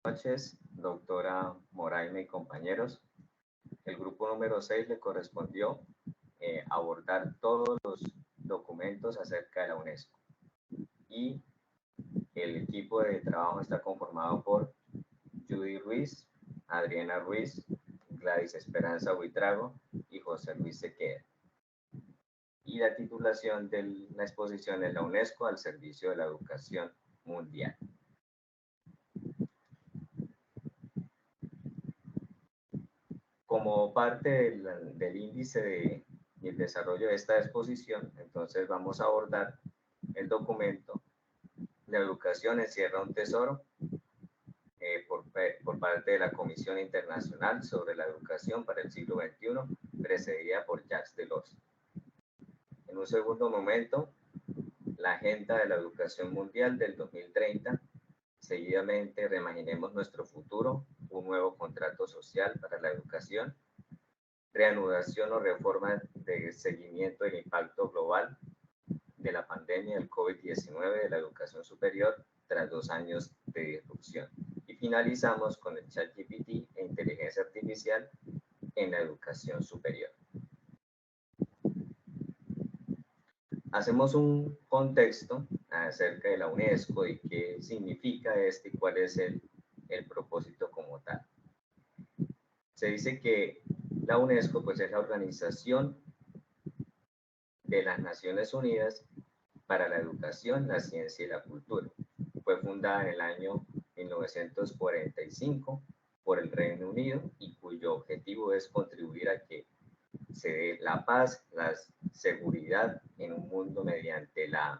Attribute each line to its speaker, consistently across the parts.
Speaker 1: Noches, doctora Moraima y compañeros. El grupo número 6 le correspondió abordar todos los documentos acerca de la UNESCO. Y el equipo de trabajo está conformado por Judy Ruiz, Adriana Ruiz, Gladys Esperanza Buitrago y José Luis Sequeda. Y la titulación de la exposición es la UNESCO al servicio de la educación mundial. Como parte del índice y el desarrollo de esta exposición, entonces vamos a abordar el documento La educación encierra un tesoro por parte de la Comisión Internacional sobre la Educación para el siglo XXI, precedida por Jacques Delors. En un segundo momento, la Agenda de la Educación Mundial del 2030. Seguidamente, Reimaginemos nuestro futuro, un nuevo contrato social para la educación. Reanudación o reforma de seguimiento del impacto global de la pandemia del COVID-19 de la educación superior tras 2 años de disrupción. Y finalizamos con el ChatGPT e inteligencia artificial en la educación superior. Hacemos un contexto acerca de la UNESCO y qué significa y cuál es el propósito como tal. Se dice que la UNESCO pues, es la organización de las Naciones Unidas para la Educación, la Ciencia y la Cultura. Fue fundada en el año 1945 por el Reino Unido y cuyo objetivo es contribuir a que se dé la paz, la seguridad en un mundo mediante la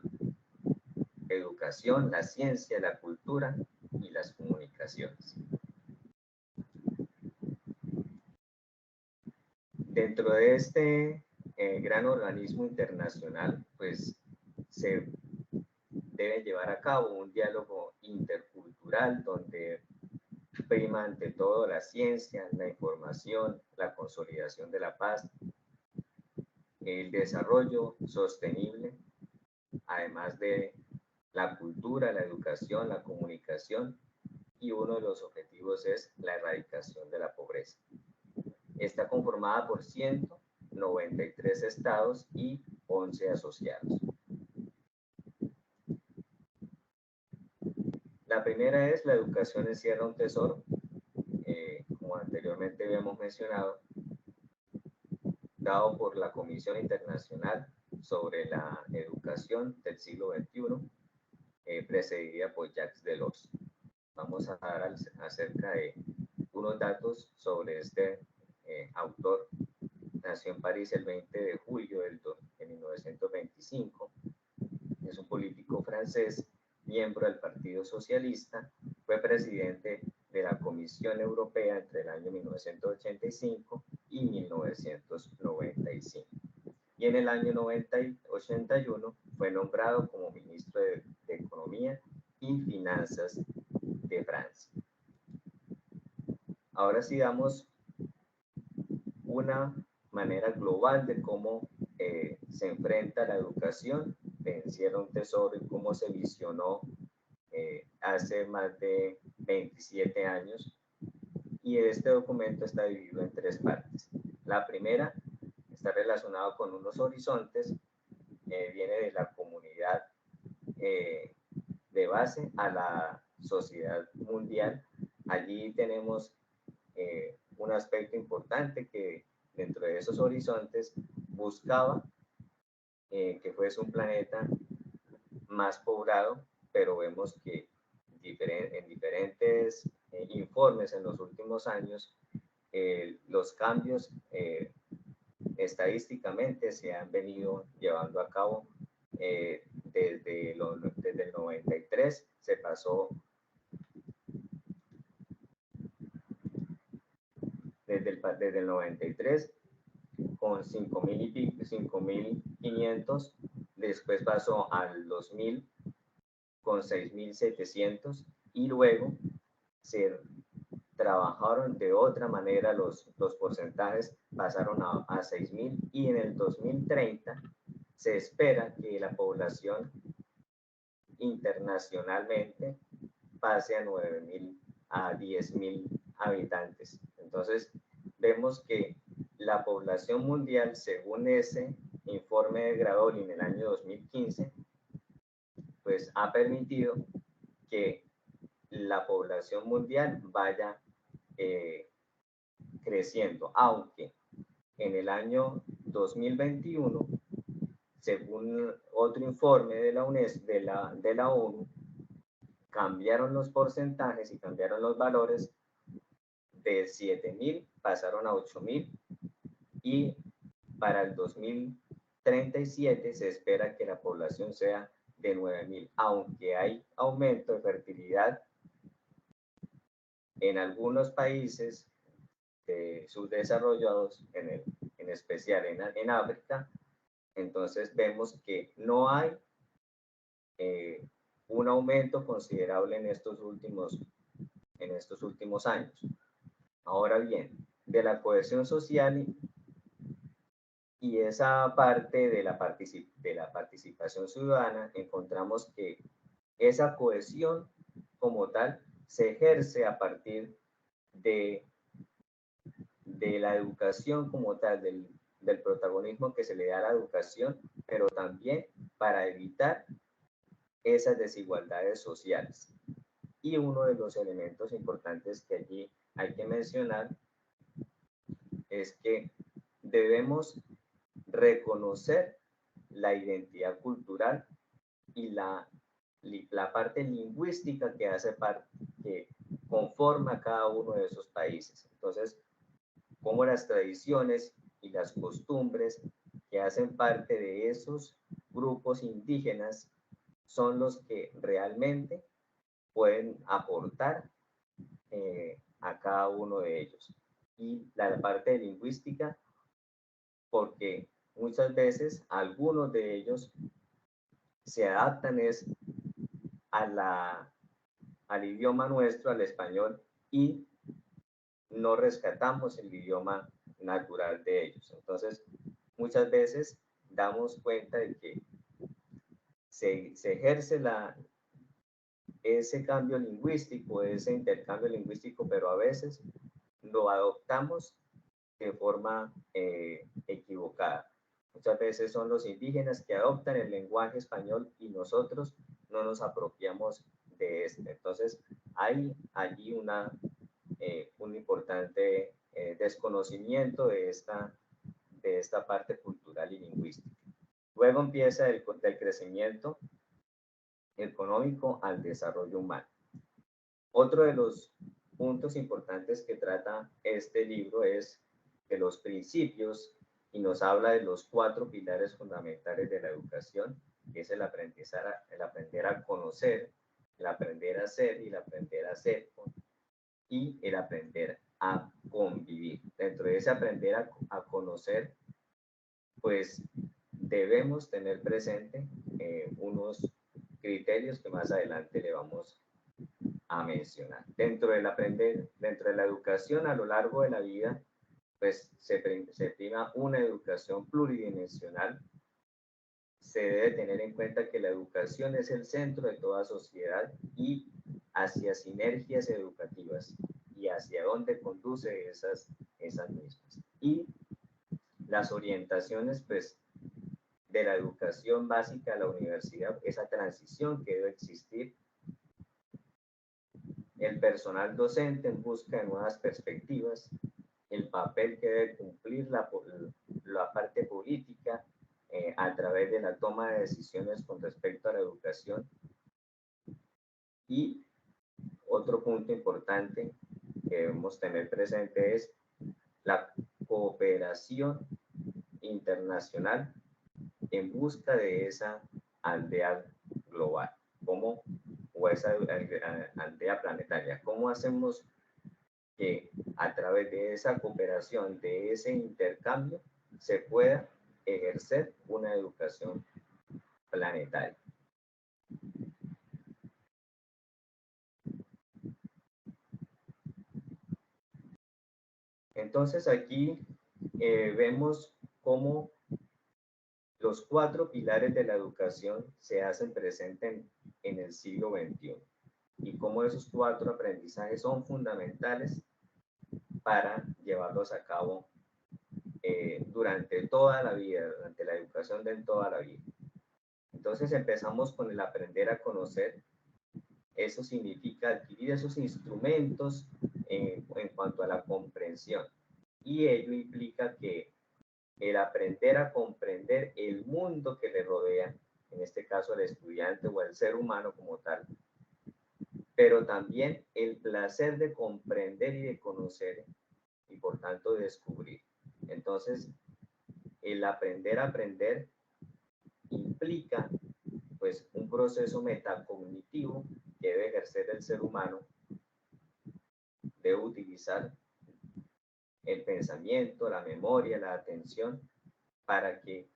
Speaker 1: educación, la ciencia, la cultura y las comunicaciones. Dentro de este gran organismo internacional, pues se debe llevar a cabo un diálogo intercultural donde prima ante todo la ciencia, la información, la consolidación de la paz, el desarrollo sostenible, además de la cultura, la educación, la comunicación, y uno de los objetivos es la erradicación de la pobreza. Está conformada por 193 estados y 11 asociados. La primera es la educación encierra un tesoro, como anteriormente habíamos mencionado, dado por la Comisión Internacional sobre la Educación del siglo XXI, precedida por Jacques Delors. Vamos a dar acerca de unos datos sobre este autor. Nació en París el 20 de julio de 1925. Es un político francés, miembro del Partido Socialista. Fue presidente de la Comisión Europea entre el año 1985 y 1995. Y en el año 81 fue nombrado como ministro de Economía y Finanzas de Francia. Ahora sí damos una manera global de cómo se enfrenta la educación, encierra un tesoro y cómo se visionó hace más de 27 años. Y este documento está dividido en 3 partes. La primera está relacionada con unos horizontes, viene de la comunidad de base a la sociedad mundial. Allí tenemos un aspecto importante que dentro de esos horizontes buscaba que fuese un planeta más poblado, pero vemos que en diferentes informes en los últimos años, los cambios estadísticamente se han venido llevando a cabo desde el 93, se pasó desde el 93 con 5.500, después pasó al 2000 con 6.700 y luego se trabajaron de otra manera los porcentajes, pasaron a 6.000 y en el 2030 se espera que la población internacionalmente pase a a 10.000 habitantes. Entonces, vemos que la población mundial, según ese informe de Gradoli en el año 2015, pues ha permitido que la población mundial vaya creciendo, aunque en el año 2021, según otro informe de la UNESCO, de la ONU, cambiaron los porcentajes y cambiaron los valores. De 7.000 pasaron a 8.000 y para el 2037 se espera que la población sea de 9.000, aunque hay aumento de fertilidad en algunos países subdesarrollados, en especial en África. Entonces vemos que no hay un aumento considerable en estos últimos años. Ahora bien, de la cohesión social y esa parte de la participación ciudadana, encontramos que esa cohesión como tal se ejerce a partir de la educación como tal, del protagonismo que se le da a la educación, pero también para evitar esas desigualdades sociales. Y uno de los elementos importantes que allí hay que mencionar es que debemos reconocer la identidad cultural y la parte lingüística que hace parte, que conforma cada uno de esos países. Entonces, como las tradiciones y las costumbres que hacen parte de esos grupos indígenas son los que realmente pueden aportar a cada uno de ellos. Y la parte lingüística, porque muchas veces algunos de ellos se adaptan al idioma nuestro, al español, y no rescatamos el idioma natural de ellos. Entonces, muchas veces damos cuenta de que se ejerce ese cambio lingüístico, ese intercambio lingüístico, pero a veces lo adoptamos de forma equivocada. Muchas veces son los indígenas que adoptan el lenguaje español y nosotros no nos apropiamos de este. Entonces, hay allí un importante desconocimiento de esta parte cultural y lingüística. Luego empieza del crecimiento económico al desarrollo humano. Otro de los puntos importantes que trata este libro es de los principios y nos habla de los 4 pilares fundamentales de la educación, que es el aprender a conocer, el aprender a ser y el aprender a ser, y el aprender a convivir. Dentro de ese aprender a conocer, pues debemos tener presente unos criterios que más adelante le vamos a mencionar. Dentro de la educación a lo largo de la vida, pues se prima una educación pluridimensional. Se debe tener en cuenta que la educación es el centro de toda sociedad y hacia sinergias educativas y hacia dónde conduce esas mismas. Y las orientaciones, pues, de la educación básica a la universidad, esa transición que debe existir, el personal docente en busca de nuevas perspectivas, el papel que debe cumplir la parte política a través de la toma de decisiones con respecto a la educación. Y otro punto importante que debemos tener presente es la cooperación internacional en busca de esa aldea global, o esa aldea planetaria. ¿Cómo hacemos que a través de esa cooperación, de ese intercambio, se pueda ejercer una educación planetaria? Entonces aquí vemos cómo los 4 pilares de la educación se hacen presentes en el siglo XXI. y cómo esos 4 aprendizajes son fundamentales para llevarlos a cabo durante toda la vida, durante la educación de toda la vida. Entonces empezamos con el aprender a conocer. Eso significa adquirir esos instrumentos en cuanto a la comprensión. Y ello implica que el aprender a comprender el mundo que le rodea, en este caso el estudiante o el ser humano como tal, pero también el placer de comprender y de conocer y por tanto de descubrir. Entonces, el aprender a aprender implica pues un proceso metacognitivo que debe ejercer el ser humano, debe utilizar el pensamiento, la memoria, la atención para que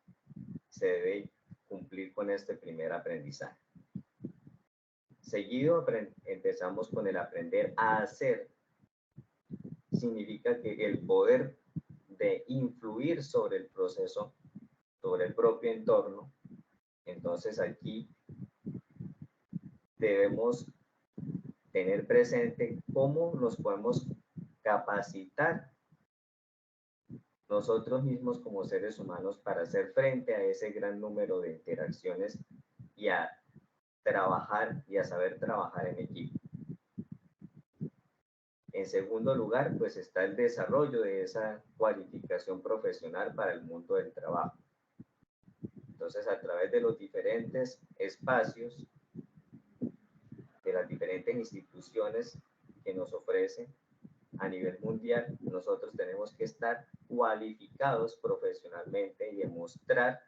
Speaker 1: se debe cumplir con este primer aprendizaje. Seguido empezamos con el aprender a hacer. Significa que el poder de influir sobre el proceso, sobre el propio entorno. Entonces aquí debemos tener presente cómo nos podemos capacitar nosotros mismos como seres humanos para hacer frente a ese gran número de interacciones y a trabajar y a saber trabajar en equipo. En segundo lugar, pues está el desarrollo de esa cualificación profesional para el mundo del trabajo. Entonces, a través de los diferentes espacios, de las diferentes instituciones que nos ofrecen a nivel mundial, nosotros tenemos que estar cualificados profesionalmente y demostrar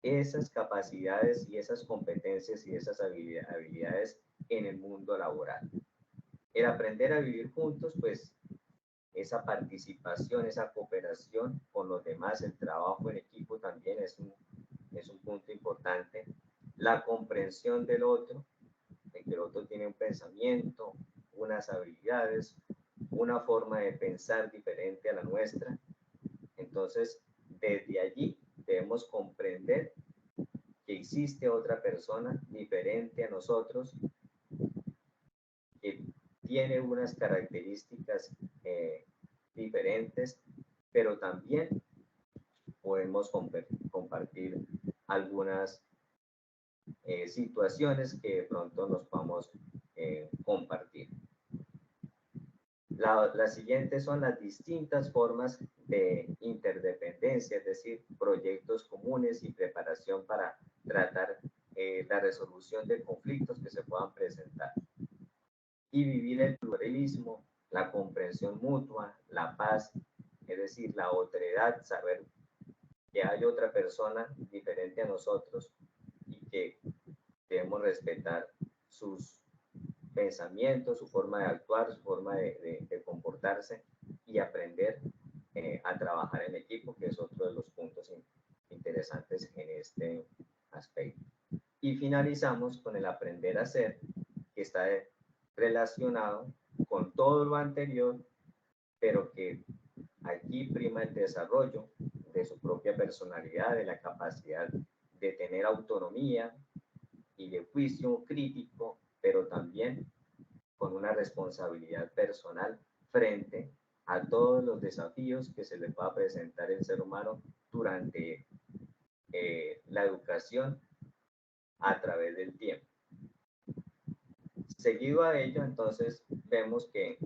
Speaker 1: esas capacidades y esas competencias y esas habilidades en el mundo laboral. El aprender a vivir juntos, pues esa participación, esa cooperación con los demás, el trabajo en equipo también es un punto importante. La comprensión del otro, de que el otro tiene un pensamiento, unas habilidades, una forma de pensar diferente a la nuestra. Entonces, desde allí debemos comprender que existe otra persona diferente a nosotros, que tiene unas características diferentes, pero también podemos compartir algunas situaciones que de pronto nos podamos compartir. Las siguientes son las distintas formas de interdependencia, es decir, proyectos comunes y preparación para tratar la resolución de conflictos que se puedan presentar. Y vivir el pluralismo, la comprensión mutua, la paz, es decir, la otredad, saber que hay otra persona diferente a nosotros y que debemos respetar sus pensamientos, su forma de actuar, su forma de comportarse y aprender a trabajar en equipo, que es otro de los puntos interesantes en este aspecto. Y finalizamos con el aprender a hacer, que está relacionado con todo lo anterior, pero que aquí prima el desarrollo de su propia personalidad, de la capacidad de tener autonomía y de juicio crítico, pero también con una responsabilidad personal frente a todos los desafíos que se le va a presentar el ser humano durante la educación a través del tiempo. Seguido a ello, entonces, vemos que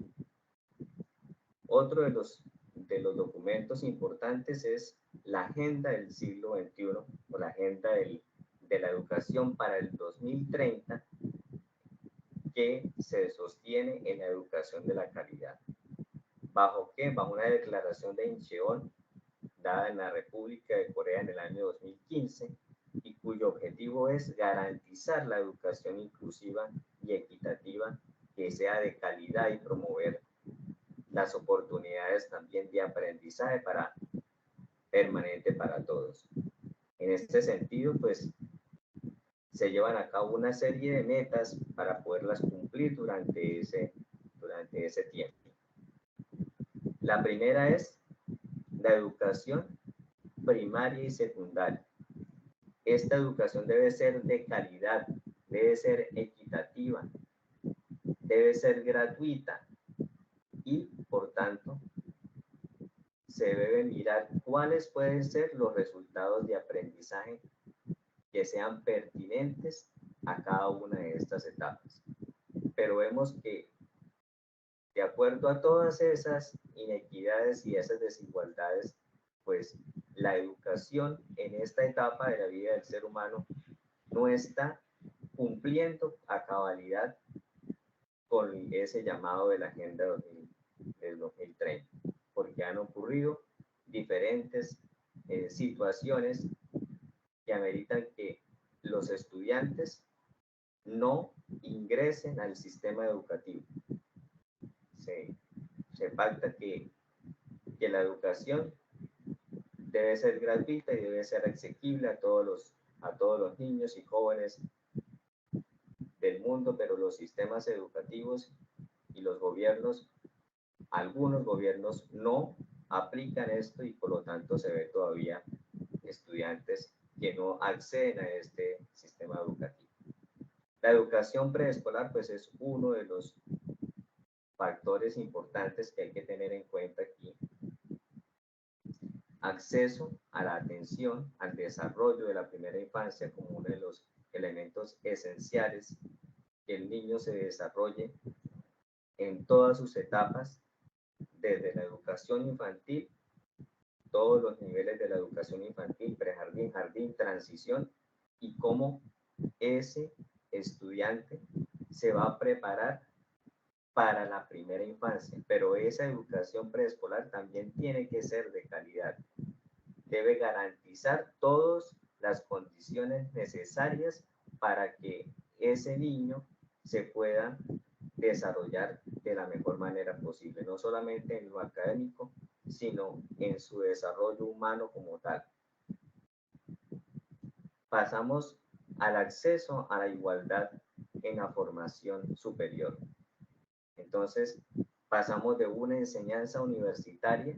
Speaker 1: otro de los documentos importantes es la Agenda del siglo XXI o la Agenda de la Educación para el 2030, que se sostiene en la educación de la calidad. ¿Bajo qué? Bajo una declaración de Incheon dada en la República de Corea en el año 2015 y cuyo objetivo es garantizar la educación inclusiva y equitativa que sea de calidad y promover las oportunidades también de aprendizaje permanente para todos. En este sentido, pues se llevan a cabo una serie de metas para poderlas cumplir durante ese tiempo. La primera es la educación primaria y secundaria. Esta educación debe ser de calidad, debe ser equitativa, ser gratuita y, por tanto, se debe mirar cuáles pueden ser los resultados de aprendizaje que sean pertinentes a cada una de estas etapas. Pero vemos que, de acuerdo a todas esas inequidades y esas desigualdades, pues la educación en esta etapa de la vida del ser humano no está cumpliendo a cabalidad con ese llamado de la Agenda 2030, porque han ocurrido diferentes situaciones que ameritan que los estudiantes no ingresen al sistema educativo. Se pacta que la educación debe ser gratuita y debe ser asequible a todos los niños y jóvenes del mundo, pero los sistemas educativos y los gobiernos, algunos gobiernos no aplican esto y por lo tanto se ve todavía estudiantes que no acceden a este sistema educativo. La educación preescolar pues es uno de los factores importantes que hay que tener en cuenta aquí. Acceso a la atención, al desarrollo de la primera infancia como uno de los elementos esenciales que el niño se desarrolle en todas sus etapas, desde la educación infantil, todos los niveles de la educación infantil, prejardín, jardín, transición, y cómo ese estudiante se va a preparar para la primera infancia. Pero esa educación preescolar también tiene que ser de calidad. Debe garantizar todas las condiciones necesarias para que ese niño se pueda desarrollar de la mejor manera posible, no solamente en lo académico, sino en su desarrollo humano como tal. Pasamos al acceso a la igualdad en la formación superior. Entonces, pasamos de una enseñanza universitaria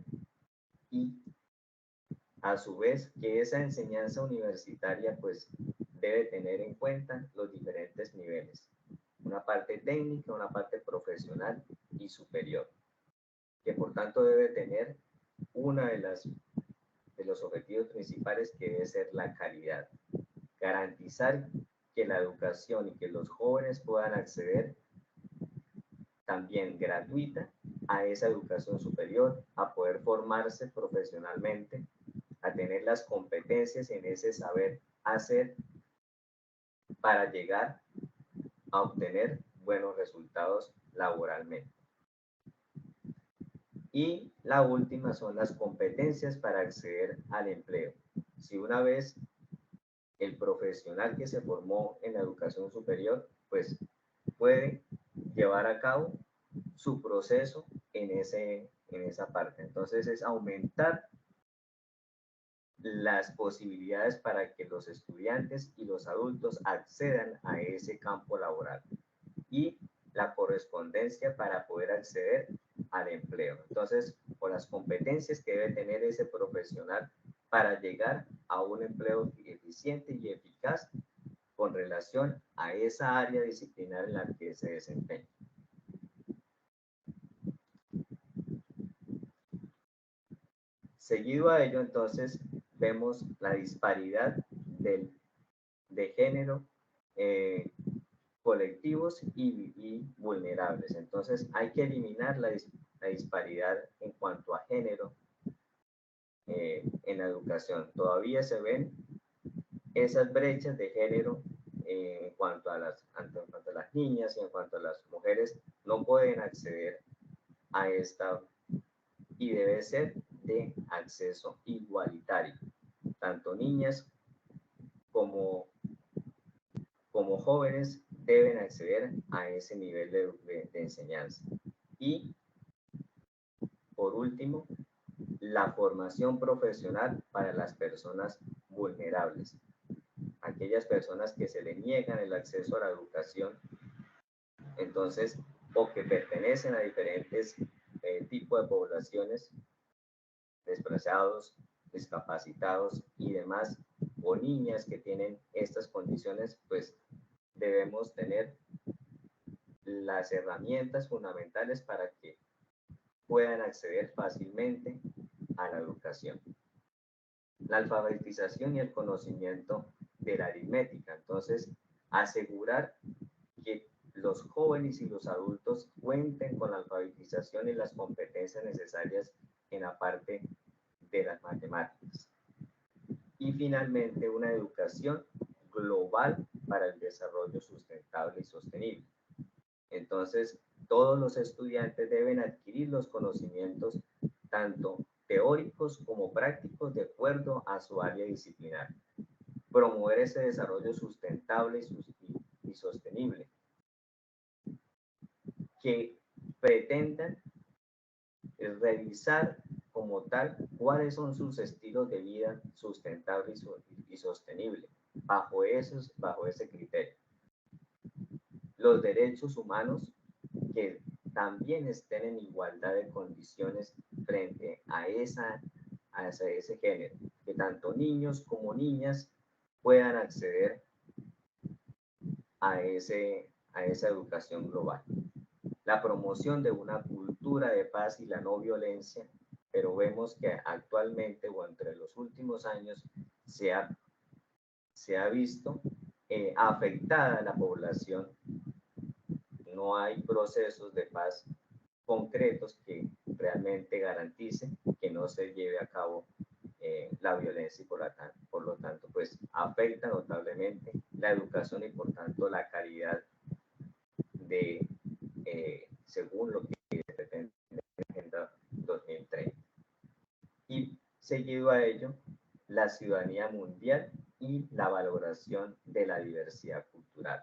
Speaker 1: y a su vez que esa enseñanza universitaria pues debe tener en cuenta los diferentes niveles. Una parte técnica, una parte profesional y superior, que por tanto debe tener una de los objetivos principales que debe ser la calidad. Garantizar que la educación y que los jóvenes puedan acceder también gratuita a esa educación superior, a poder formarse profesionalmente, a tener las competencias en ese saber hacer para llegar a obtener buenos resultados laboralmente. Y la última son las competencias para acceder al empleo. Si una vez el profesional que se formó en la educación superior, pues puede llevar a cabo su proceso en esa parte. Entonces es aumentar las posibilidades para que los estudiantes y los adultos accedan a ese campo laboral y la correspondencia para poder acceder al empleo. Entonces, por las competencias que debe tener ese profesional para llegar a un empleo eficiente y eficaz con relación a esa área disciplinar en la que se desempeña. Seguido a ello, entonces, vemos la disparidad de género, colectivos y vulnerables. Entonces, hay que eliminar la disparidad en cuanto a género en la educación. Todavía se ven esas brechas de género en cuanto a las niñas y en cuanto a las mujeres no pueden acceder a esta, y debe ser de acceso igualitario. Tanto niñas como jóvenes deben acceder a ese nivel de enseñanza. Y por último, la formación profesional para las personas vulnerables. Aquellas personas que se le niegan el acceso a la educación, entonces, o que pertenecen a diferentes tipos de poblaciones, desplazados, discapacitados y demás, o niñas que tienen estas condiciones, pues debemos tener las herramientas fundamentales para que puedan acceder fácilmente a la educación. La alfabetización y el conocimiento de la aritmética. Entonces, asegurar que los jóvenes y los adultos cuenten con la alfabetización y las competencias necesarias en la parte de las matemáticas. Y finalmente, una educación global para el desarrollo sustentable y sostenible. Entonces, todos los estudiantes deben adquirir los conocimientos tanto teóricos como prácticos de acuerdo a su área disciplinar. Promover ese desarrollo sustentable y sostenible que pretendan revisar como tal cuáles son sus estilos de vida sustentable y sostenible bajo ese criterio. Los derechos humanos que también estén en igualdad de condiciones frente a ese género, que tanto niños como niñas puedan acceder a esa educación global. La promoción de una cultura de paz y la no violencia, pero vemos que actualmente o entre los últimos años se ha visto afectada la población. No hay procesos de paz concretos que realmente garanticen que no se lleve a cabo la violencia y por lo tanto pues afecta notablemente la educación y por tanto la calidad de según lo que se pretende en la Agenda 2030. Y seguido a ello, la ciudadanía mundial y la valoración de la diversidad cultural.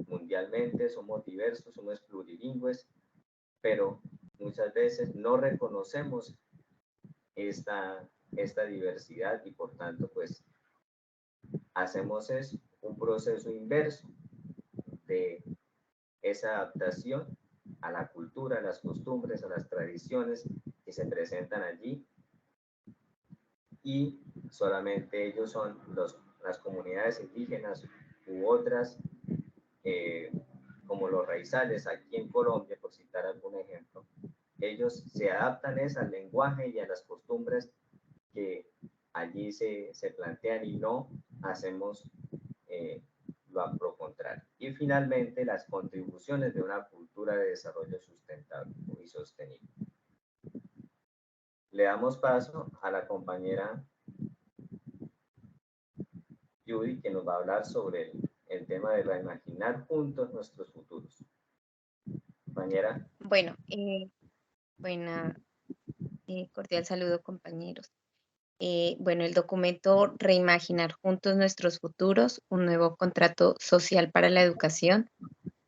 Speaker 1: Mundialmente somos diversos, somos plurilingües, pero muchas veces no reconocemos esta diversidad y por tanto pues hacemos un proceso inverso de esa adaptación a la cultura, a las costumbres, a las tradiciones que se presentan allí y solamente ellos son las comunidades indígenas u otras como los raizales aquí en Colombia, por citar algún ejemplo, ellos se adaptan al lenguaje y a las costumbres que allí se plantean y no hacemos lo contrario. Y finalmente, las contribuciones de una cultura de desarrollo sustentable y sostenible. Le damos paso a la compañera Judy, que nos va a hablar sobre el tema de reimaginar juntos nuestros futuros. Compañera.
Speaker 2: Bueno, cordial saludo, compañeros. Bueno, el documento Reimaginar juntos nuestros futuros, un nuevo contrato social para la educación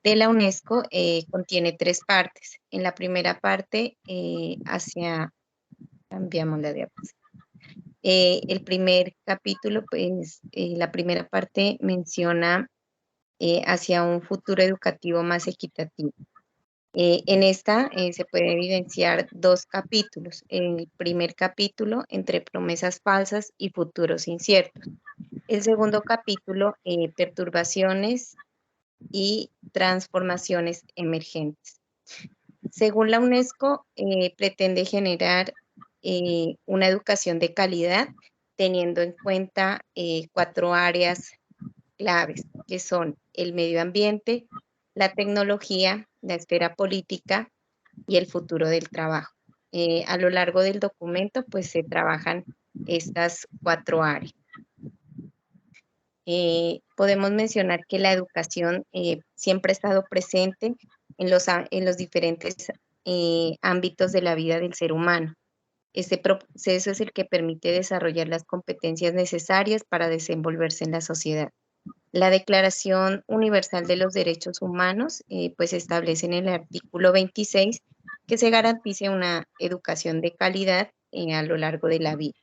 Speaker 2: de la UNESCO, contiene 3 partes. En la primera parte, cambiamos la diapositiva. El primer capítulo, pues, la primera parte menciona hacia un futuro educativo más equitativo. En esta se puede evidenciar 2 capítulos. El primer capítulo, entre promesas falsas y futuros inciertos. El segundo capítulo, perturbaciones y transformaciones emergentes. Según la UNESCO, pretende generar una educación de calidad teniendo en cuenta 4 áreas claves, que son el medio ambiente, la tecnología, la esfera política y el futuro del trabajo. A lo largo del documento, pues se trabajan estas 4 áreas. Podemos mencionar que la educación siempre ha estado presente en los diferentes ámbitos de la vida del ser humano. Este proceso es el que permite desarrollar las competencias necesarias para desenvolverse en la sociedad. La Declaración Universal de los Derechos Humanos, pues establece en el artículo 26 que se garantice una educación de calidad a lo largo de la vida.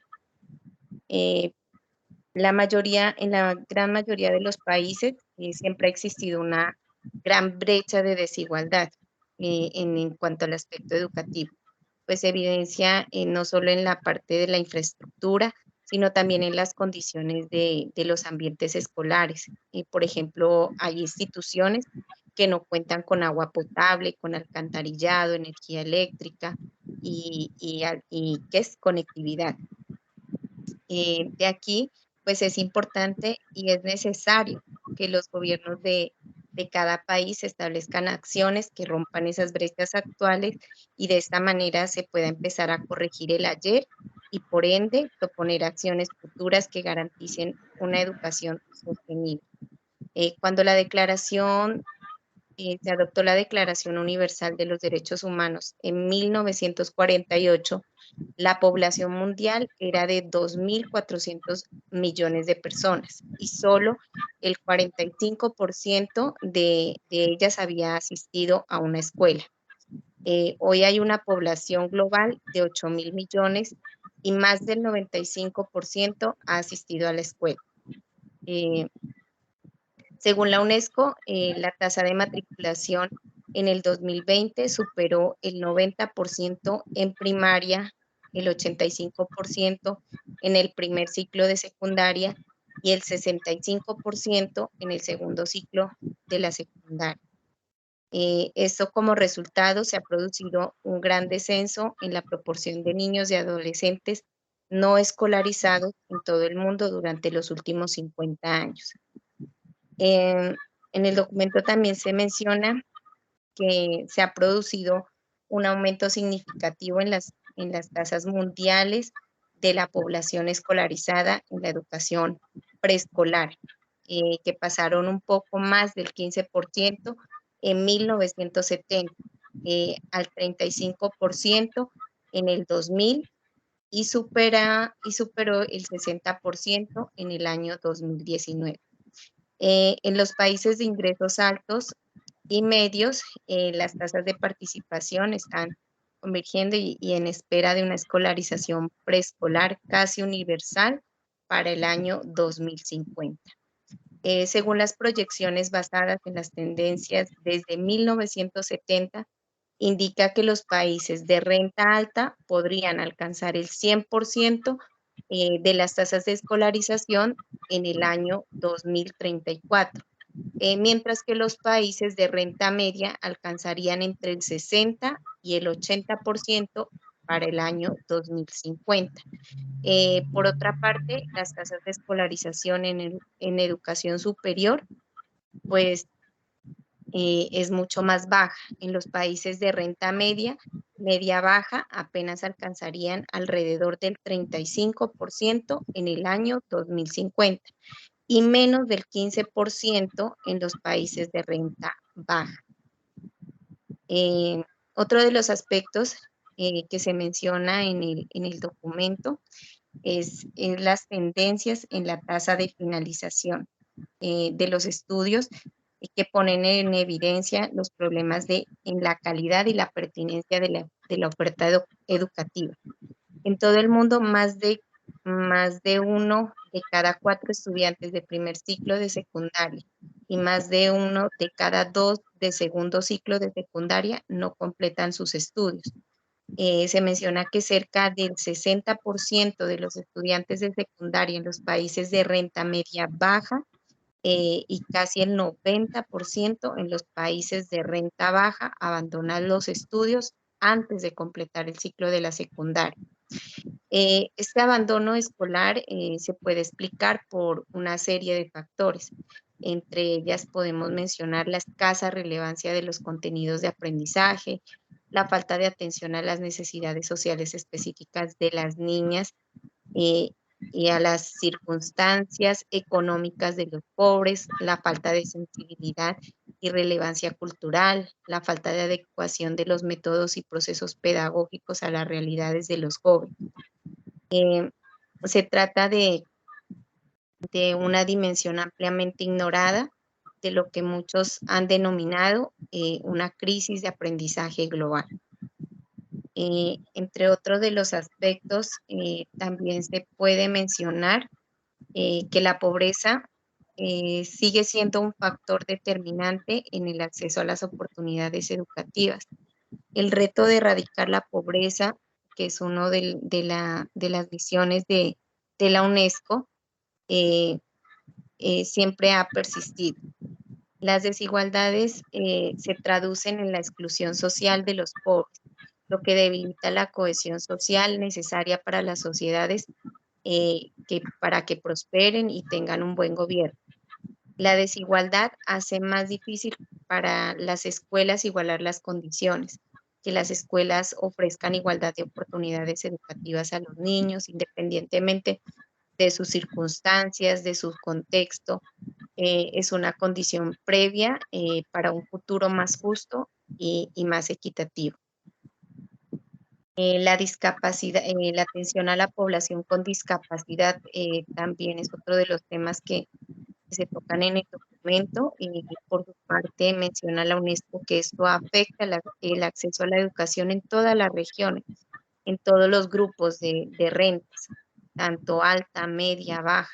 Speaker 2: En la gran mayoría de los países siempre ha existido una gran brecha de desigualdad en cuanto al aspecto educativo. Pues se evidencia no solo en la parte de la infraestructura, sino también en las condiciones de los ambientes escolares. Por ejemplo, hay instituciones que no cuentan con agua potable, con alcantarillado, energía eléctrica y ¿qué es? Conectividad. De aquí, pues es importante y es necesario que los gobiernos de cada país establezcan acciones que rompan esas brechas actuales y de esta manera se pueda empezar a corregir el ayer y por ende proponer acciones futuras que garanticen una educación sostenible. Cuando se adoptó la Declaración Universal de los Derechos Humanos en 1948, la población mundial era de 2.400 millones de personas y solo el 45% de ellas había asistido a una escuela. Hoy hay una población global de 8.000 millones y más del 95% ha asistido a la escuela. Eh, Según la UNESCO, la tasa de matriculación en el 2020 superó el 90% en primaria, el 85% en el primer ciclo de secundaria y el 65% en el segundo ciclo de la secundaria. Esto como resultado se ha producido un gran descenso en la proporción de niños y adolescentes no escolarizados en todo el mundo durante los últimos 50 años. En el documento también se menciona que se ha producido un aumento significativo en las tasas mundiales de la población escolarizada en la educación preescolar, que pasaron un poco más del 15% en 1970, al 35% en el 2000 y superó el 60% en el año 2019. En los países de ingresos altos y medios, las tasas de participación están convergiendo y en espera de una escolarización preescolar casi universal para el año 2050. Según las proyecciones basadas en las tendencias desde 1970, indica que los países de renta alta podrían alcanzar el 100% de las tasas de escolarización en el año 2034, mientras que los países de renta media alcanzarían entre el 60 y el 80% para el año 2050. Por otra parte, las tasas de escolarización en educación superior, pues es mucho más baja. En los países de renta media, media baja, apenas alcanzarían alrededor del 35% en el año 2050 y menos del 15% en los países de renta baja. Otro de los aspectos que se menciona en el documento es las tendencias en la tasa de finalización de los estudios que ponen en evidencia los problemas en la calidad y la pertinencia de la oferta educativa. En todo el mundo, más de 1 de cada 4 estudiantes de primer ciclo de secundaria y más de 1 de cada 2 de segundo ciclo de secundaria no completan sus estudios. Se menciona que cerca del 60% de los estudiantes de secundaria en los países de renta media baja y casi el 90% en los países de renta baja abandonan los estudios antes de completar el ciclo de la secundaria. Este abandono escolar se puede explicar por una serie de factores. Entre ellas podemos mencionar la escasa relevancia de los contenidos de aprendizaje, la falta de atención a las necesidades sociales específicas de las niñas y a las circunstancias económicas de los pobres, la falta de sensibilidad y relevancia cultural, la falta de adecuación de los métodos y procesos pedagógicos a las realidades de los jóvenes. Se trata de una dimensión ampliamente ignorada de lo que muchos han denominado una crisis de aprendizaje global. Entre otros de los aspectos, también se puede mencionar que la pobreza sigue siendo un factor determinante en el acceso a las oportunidades educativas. El reto de erradicar la pobreza, que es uno de las visiones de la UNESCO, siempre ha persistido. Las desigualdades se traducen en la exclusión social de los pobres, lo que debilita la cohesión social necesaria para las sociedades para que prosperen y tengan un buen gobierno. La desigualdad hace más difícil para las escuelas igualar las condiciones, que las escuelas ofrezcan igualdad de oportunidades educativas a los niños, independientemente de sus circunstancias, de su contexto. Es una condición previa para un futuro más justo y más equitativo. La discapacidad, la atención a la población con discapacidad también es otro de los temas que se tocan en el documento y por su parte menciona la UNESCO que esto afecta el acceso a la educación en todas las regiones, en todos los grupos de rentas, tanto alta, media, baja.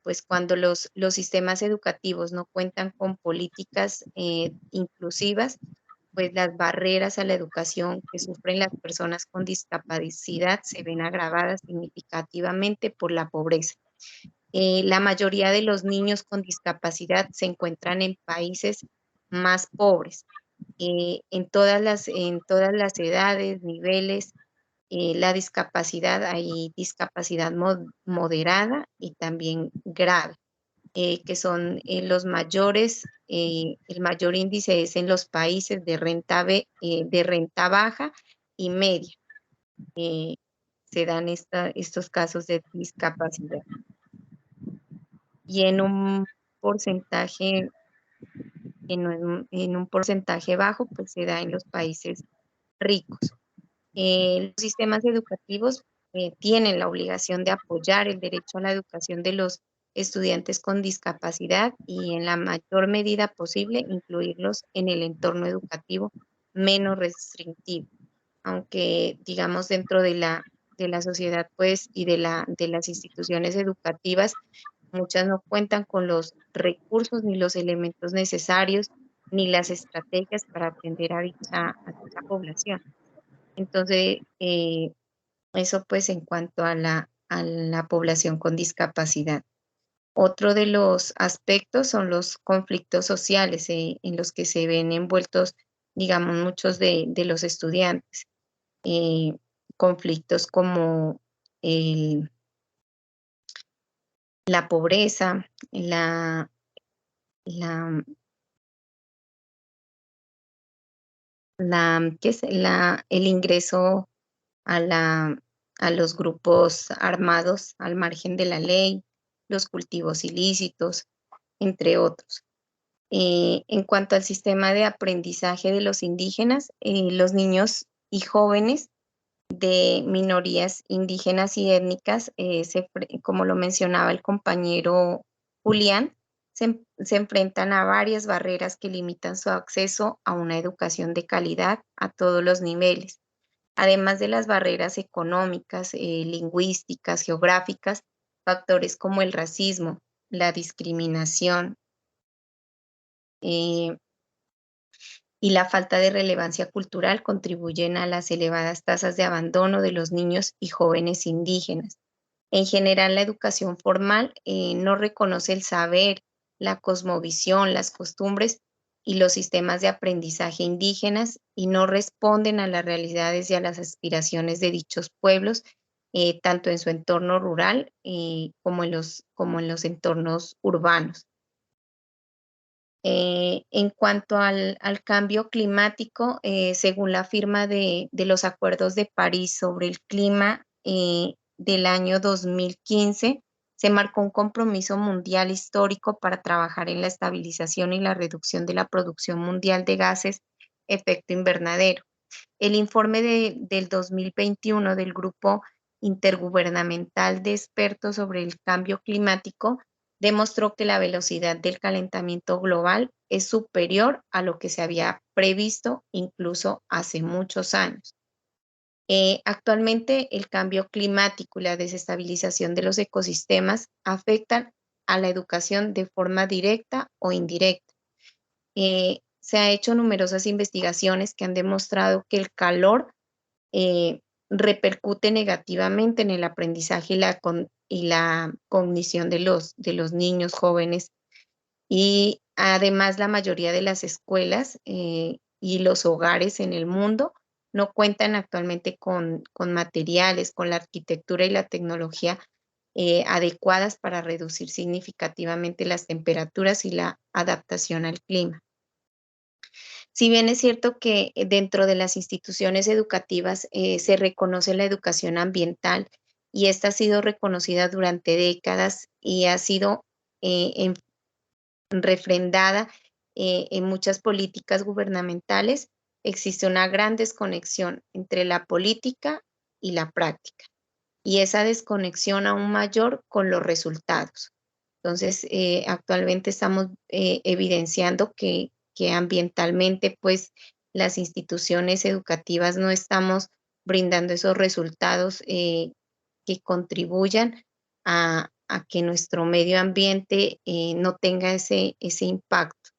Speaker 2: Pues cuando los sistemas educativos no cuentan con políticas inclusivas, pues las barreras a la educación que sufren las personas con discapacidad se ven agravadas significativamente por la pobreza. La mayoría de los niños con discapacidad se encuentran en países más pobres, en todas las edades, niveles, la discapacidad, hay discapacidad moderada y también grave, que son los mayores, el mayor índice es en los países de renta baja y media, eh, se dan estos casos de discapacidad. Y en un porcentaje, en un porcentaje bajo, pues se da en los países ricos. Los sistemas educativos tienen la obligación de apoyar el derecho a la educación de los estudiantes con discapacidad y en la mayor medida posible incluirlos en el entorno educativo menos restrictivo. Aunque, digamos, dentro de la sociedad, pues, y de las instituciones educativas, muchas no cuentan con los recursos ni los elementos necesarios ni las estrategias para atender a dicha población. Entonces, eso pues en cuanto a la población con discapacidad. Otro de los aspectos son los conflictos sociales en los que se ven envueltos, digamos, muchos de los estudiantes. Eh, conflictos como la pobreza, la, ¿qué es? El ingreso a, la, a los grupos armados al margen de la ley, los cultivos ilícitos, entre otros. En cuanto al sistema de aprendizaje de los indígenas, los niños y jóvenes de minorías indígenas y étnicas, como lo mencionaba el compañero Julián, se enfrentan a varias barreras que limitan su acceso a una educación de calidad a todos los niveles. Además de las barreras económicas, lingüísticas, geográficas, factores como el racismo, la discriminación y la falta de relevancia cultural contribuyen a las elevadas tasas de abandono de los niños y jóvenes indígenas. En general, la educación formal no reconoce el saber, la cosmovisión, las costumbres y los sistemas de aprendizaje indígenas y no responden a las realidades y a las aspiraciones de dichos pueblos, tanto en su entorno rural como en los entornos urbanos. En cuanto al cambio climático, según la firma de los acuerdos de París sobre el clima del año 2015, se marcó un compromiso mundial histórico para trabajar en la estabilización y la reducción de la producción mundial de gases efecto invernadero. El informe del 2021 del Grupo Intergubernamental de Expertos sobre el Cambio Climático demostró que la velocidad del calentamiento global es superior a lo que se había previsto incluso hace muchos años. Actualmente el cambio climático y la desestabilización de los ecosistemas afectan a la educación de forma directa o indirecta. Se han hecho numerosas investigaciones que han demostrado que el calor repercute negativamente en el aprendizaje y la cognición de los niños jóvenes y Además, la mayoría de las escuelas y los hogares en el mundo no cuentan actualmente con materiales, con la arquitectura y la tecnología adecuadas para reducir significativamente las temperaturas y la adaptación al clima. Si bien es cierto que dentro de las instituciones educativas se reconoce la educación ambiental y esta ha sido reconocida durante décadas y ha sido eh, refrendada en muchas políticas gubernamentales, existe una gran desconexión entre la política y la práctica, y esa desconexión aún mayor con los resultados. Entonces, actualmente estamos evidenciando que ambientalmente, pues, las instituciones educativas no estamos brindando esos resultados que contribuyan a que nuestro medio ambiente no tenga ese impacto.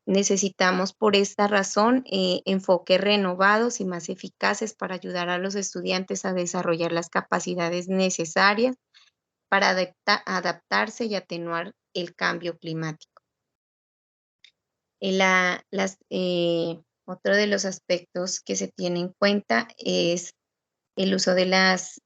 Speaker 2: Necesitamos por esta razón enfoques renovados y más eficaces para ayudar a los estudiantes a desarrollar las capacidades necesarias para adaptarse y atenuar el cambio climático. Otro de los aspectos que se tiene en cuenta es el uso de las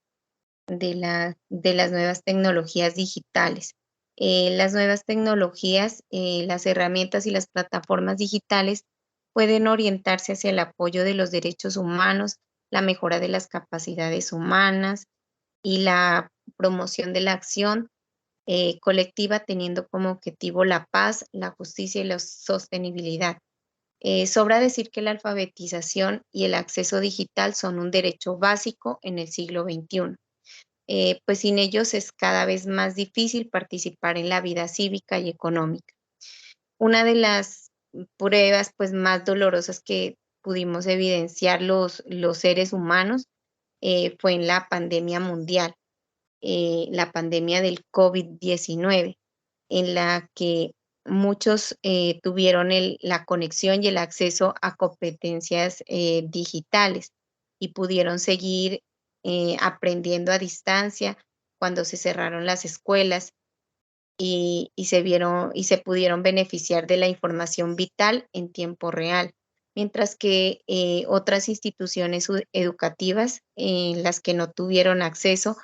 Speaker 2: nuevas tecnologías digitales. Las nuevas tecnologías, las herramientas y las plataformas digitales pueden orientarse hacia el apoyo de los derechos humanos, la mejora de las capacidades humanas y la promoción de la acción colectiva, teniendo como objetivo la paz, la justicia y la sostenibilidad. Sobra decir que la alfabetización y el acceso digital son un derecho básico en el siglo XXI. Pues sin ellos es cada vez más difícil participar en la vida cívica y económica. Una de las pruebas pues más dolorosas que pudimos evidenciar los seres humanos fue en la pandemia mundial, la pandemia del COVID-19, en la que muchos tuvieron la conexión y el acceso a competencias digitales y pudieron seguir aprendiendo a distancia cuando se cerraron las escuelas y se pudieron beneficiar de la información vital en tiempo real, mientras que otras instituciones educativas en las que no tuvieron acceso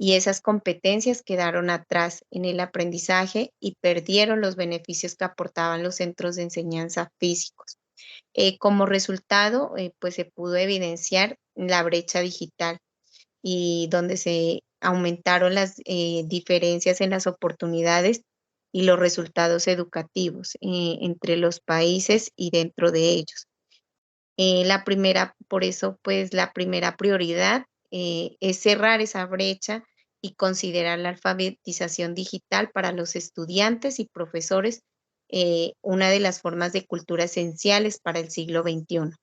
Speaker 2: y esas competencias quedaron atrás en el aprendizaje y perdieron los beneficios que aportaban los centros de enseñanza físicos. Como resultado, pues se pudo evidenciar la brecha digital y donde se aumentaron las diferencias en las oportunidades y los resultados educativos entre los países y dentro de ellos. Por eso, pues la primera prioridad es cerrar esa brecha y considerar la alfabetización digital para los estudiantes y profesores una de las formas de cultura esenciales para el siglo XXI.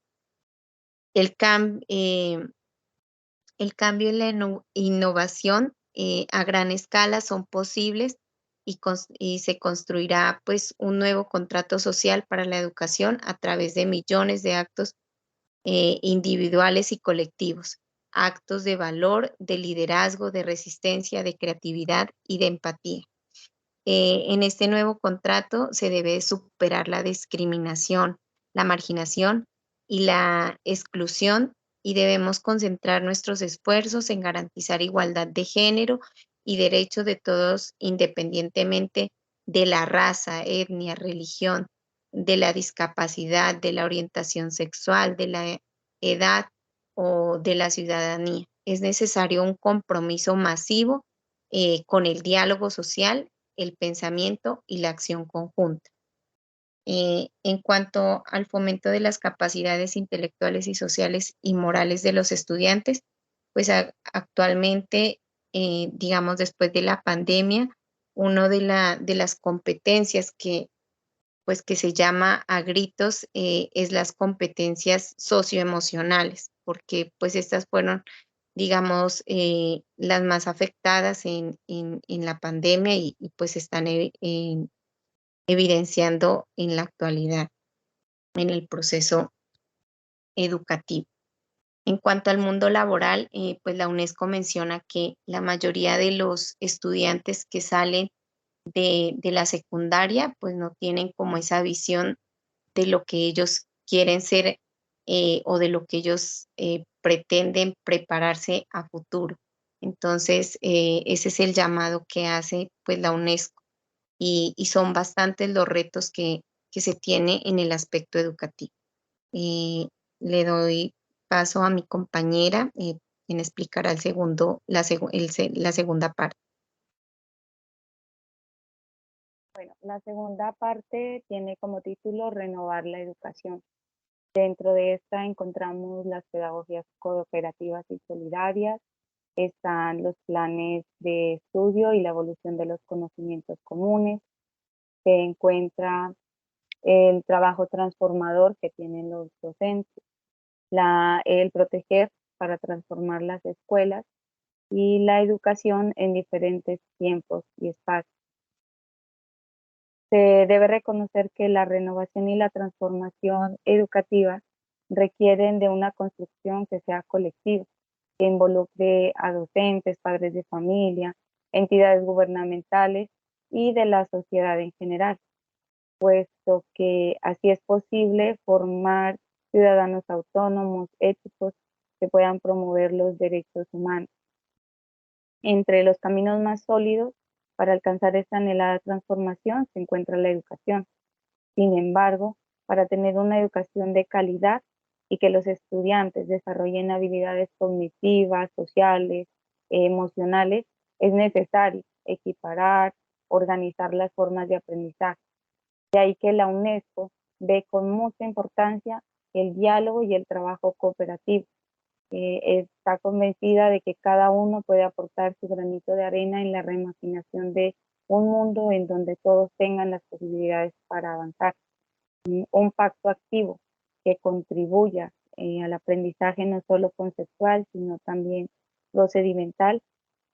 Speaker 2: El, cam- eh, el cambio y la innovación a gran escala son posibles y se construirá pues un nuevo contrato social para la educación a través de millones de actos individuales y colectivos, actos de valor, de liderazgo, de resistencia, de creatividad y de empatía. En este nuevo contrato se debe superar la discriminación, la marginación y la exclusión y debemos concentrar nuestros esfuerzos en garantizar igualdad de género y derechos de todos independientemente de la raza, etnia, religión, de la discapacidad, de la orientación sexual, de la edad o de la ciudadanía. Es necesario un compromiso masivo con el diálogo social, el pensamiento y la acción conjunta. En cuanto al fomento de las capacidades intelectuales y sociales y morales de los estudiantes, pues actualmente, digamos, después de la pandemia, una de las competencias pues, que se llama a gritos es las competencias socioemocionales, porque pues estas fueron, digamos, las más afectadas en la pandemia y pues están evidenciando en la actualidad en el proceso educativo. En cuanto al mundo laboral, pues la UNESCO menciona que la mayoría de los estudiantes que salen de la secundaria, pues no tienen como esa visión de lo que ellos quieren ser o de lo que ellos pretenden prepararse a futuro. Entonces, ese es el llamado que hace pues la UNESCO y son bastantes los retos que se tiene en el aspecto educativo. Le doy paso a mi compañera, quien explicará el segundo, la segunda parte.
Speaker 3: Bueno, la segunda parte tiene como título Renovar la educación. Dentro de esta encontramos las pedagogías cooperativas y solidarias, están los planes de estudio y la evolución de los conocimientos comunes, se encuentra el trabajo transformador que tienen los docentes, el proteger para transformar las escuelas y la educación en diferentes tiempos y espacios. Se debe reconocer que la renovación y la transformación educativa requieren de una construcción que sea colectiva, que involucre a docentes, padres de familia, entidades gubernamentales y de la sociedad en general, puesto que así es posible formar ciudadanos autónomos, éticos, que puedan promover los derechos humanos. Entre los caminos más sólidos para alcanzar esta anhelada transformación se encuentra la educación. Sin embargo, para tener una educación de calidad y que los estudiantes desarrollen habilidades cognitivas, sociales, emocionales, es necesario equiparar, organizar las formas de aprendizaje. De ahí que la UNESCO ve con mucha importancia el diálogo y el trabajo cooperativo. Está convencida de que cada uno puede aportar su granito de arena en la reimaginación de un mundo en donde todos tengan las posibilidades para avanzar. Un pacto activo que contribuya al aprendizaje no solo conceptual, sino también procedimental,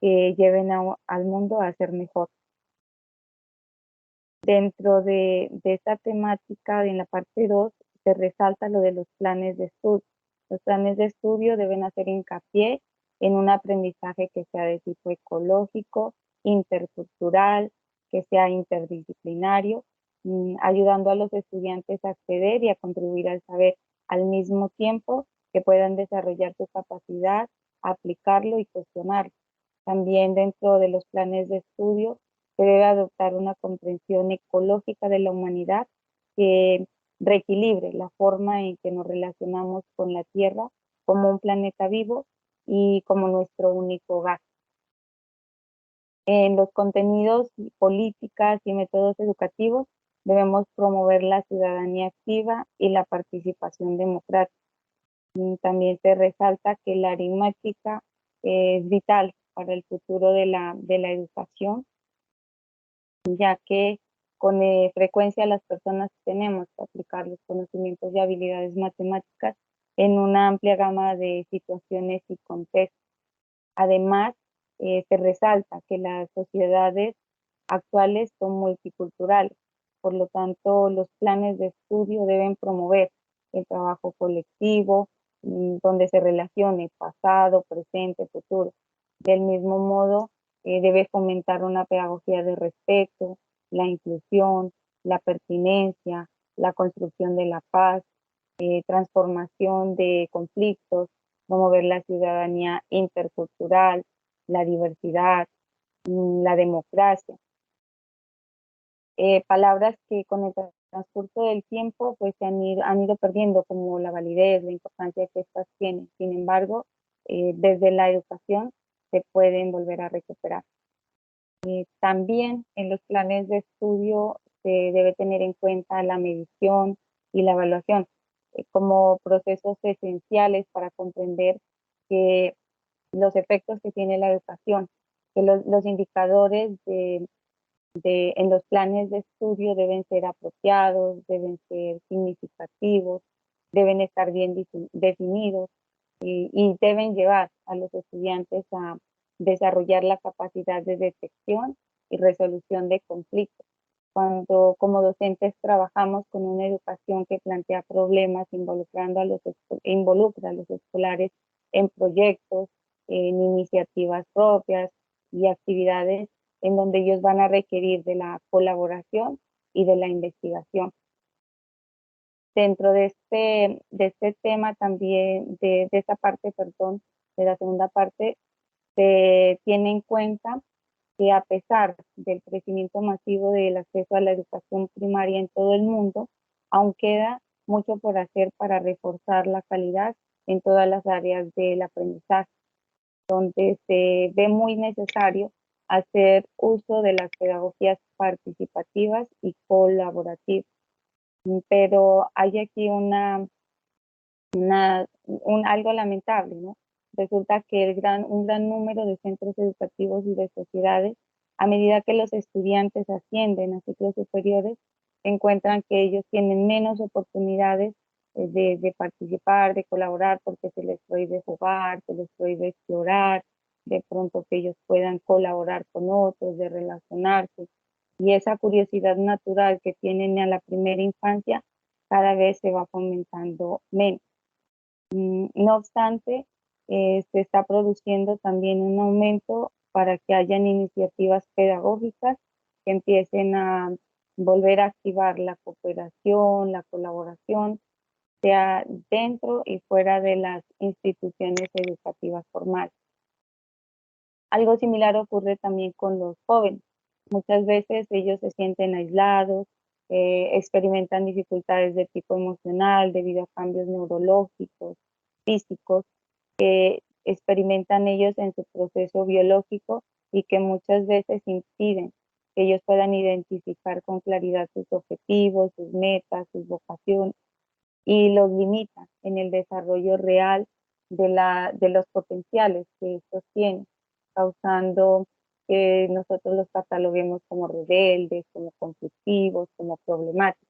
Speaker 3: que lleven al mundo a ser mejor. Dentro de esta temática, en la parte 2, se resalta lo de los planes de estudio. Los planes de estudio deben hacer hincapié en un aprendizaje que sea de tipo ecológico, intercultural, que sea interdisciplinario, ayudando a los estudiantes a acceder y a contribuir al saber, al mismo tiempo que puedan desarrollar su capacidad, aplicarlo y cuestionarlo. También dentro de los planes de estudio se debe adoptar una comprensión ecológica de la humanidad que reequilibre la forma en que nos relacionamos con la Tierra como un planeta vivo y como nuestro único hogar. En los contenidos, políticas y métodos educativos debemos promover la ciudadanía activa y la participación democrática. También se resalta que la aritmética es vital para el futuro de la educación, ya que con frecuencia las personas tenemos que aplicar los conocimientos y habilidades matemáticas en una amplia gama de situaciones y contextos. Además, se resalta que las sociedades actuales son multiculturales, por lo tanto los planes de estudio deben promover el trabajo colectivo, donde se relacione pasado, presente, futuro. Del mismo modo, debe fomentar una pedagogía de respeto, la inclusión, la pertinencia, la construcción de la paz, transformación de conflictos, promover la ciudadanía intercultural, la diversidad, la democracia. Palabras que con el transcurso del tiempo pues han ido perdiendo como la validez, la importancia que estas tienen. Sin embargo, desde la educación se pueden volver a recuperar. También en los planes de estudio se debe tener en cuenta la medición y la evaluación como procesos esenciales para comprender que los efectos que tiene la educación, que los indicadores en los planes de estudio deben ser apropiados, deben ser significativos, deben estar bien definidos y deben llevar a los estudiantes a desarrollar la capacidad de detección y resolución de conflictos. Cuando como docentes trabajamos con una educación que plantea problemas involucra a los escolares en proyectos, en iniciativas propias y actividades en donde ellos van a requerir de la colaboración y de la investigación. Dentro de este tema también, de esta parte, perdón, de la segunda parte, se tiene en cuenta que a pesar del crecimiento masivo del acceso a la educación primaria en todo el mundo, aún queda mucho por hacer para reforzar la calidad en todas las áreas del aprendizaje, donde se ve muy necesario hacer uso de las pedagogías participativas y colaborativas. Pero hay aquí algo lamentable, ¿no? Resulta que un gran número de centros educativos y de sociedades, a medida que los estudiantes ascienden a ciclos superiores, encuentran que ellos tienen menos oportunidades de participar, de colaborar, porque se les prohíbe jugar, se les prohíbe explorar, de pronto que ellos puedan colaborar con otros, de relacionarse. Y esa curiosidad natural que tienen a la primera infancia cada vez se va fomentando menos. No obstante, se está produciendo también un aumento para que hayan iniciativas pedagógicas que empiecen a volver a activar la cooperación, la colaboración, sea dentro y fuera de las instituciones educativas formales. Algo similar ocurre también con los jóvenes. Muchas veces ellos se sienten aislados, experimentan dificultades de tipo emocional debido a cambios neurológicos, físicos, que experimentan ellos en su proceso biológico y que muchas veces impiden que ellos puedan identificar con claridad sus objetivos, sus metas, sus vocaciones, y los limitan en el desarrollo real de los potenciales que estos tienen, causando que nosotros los cataloguemos como rebeldes, como conflictivos, como problemáticos.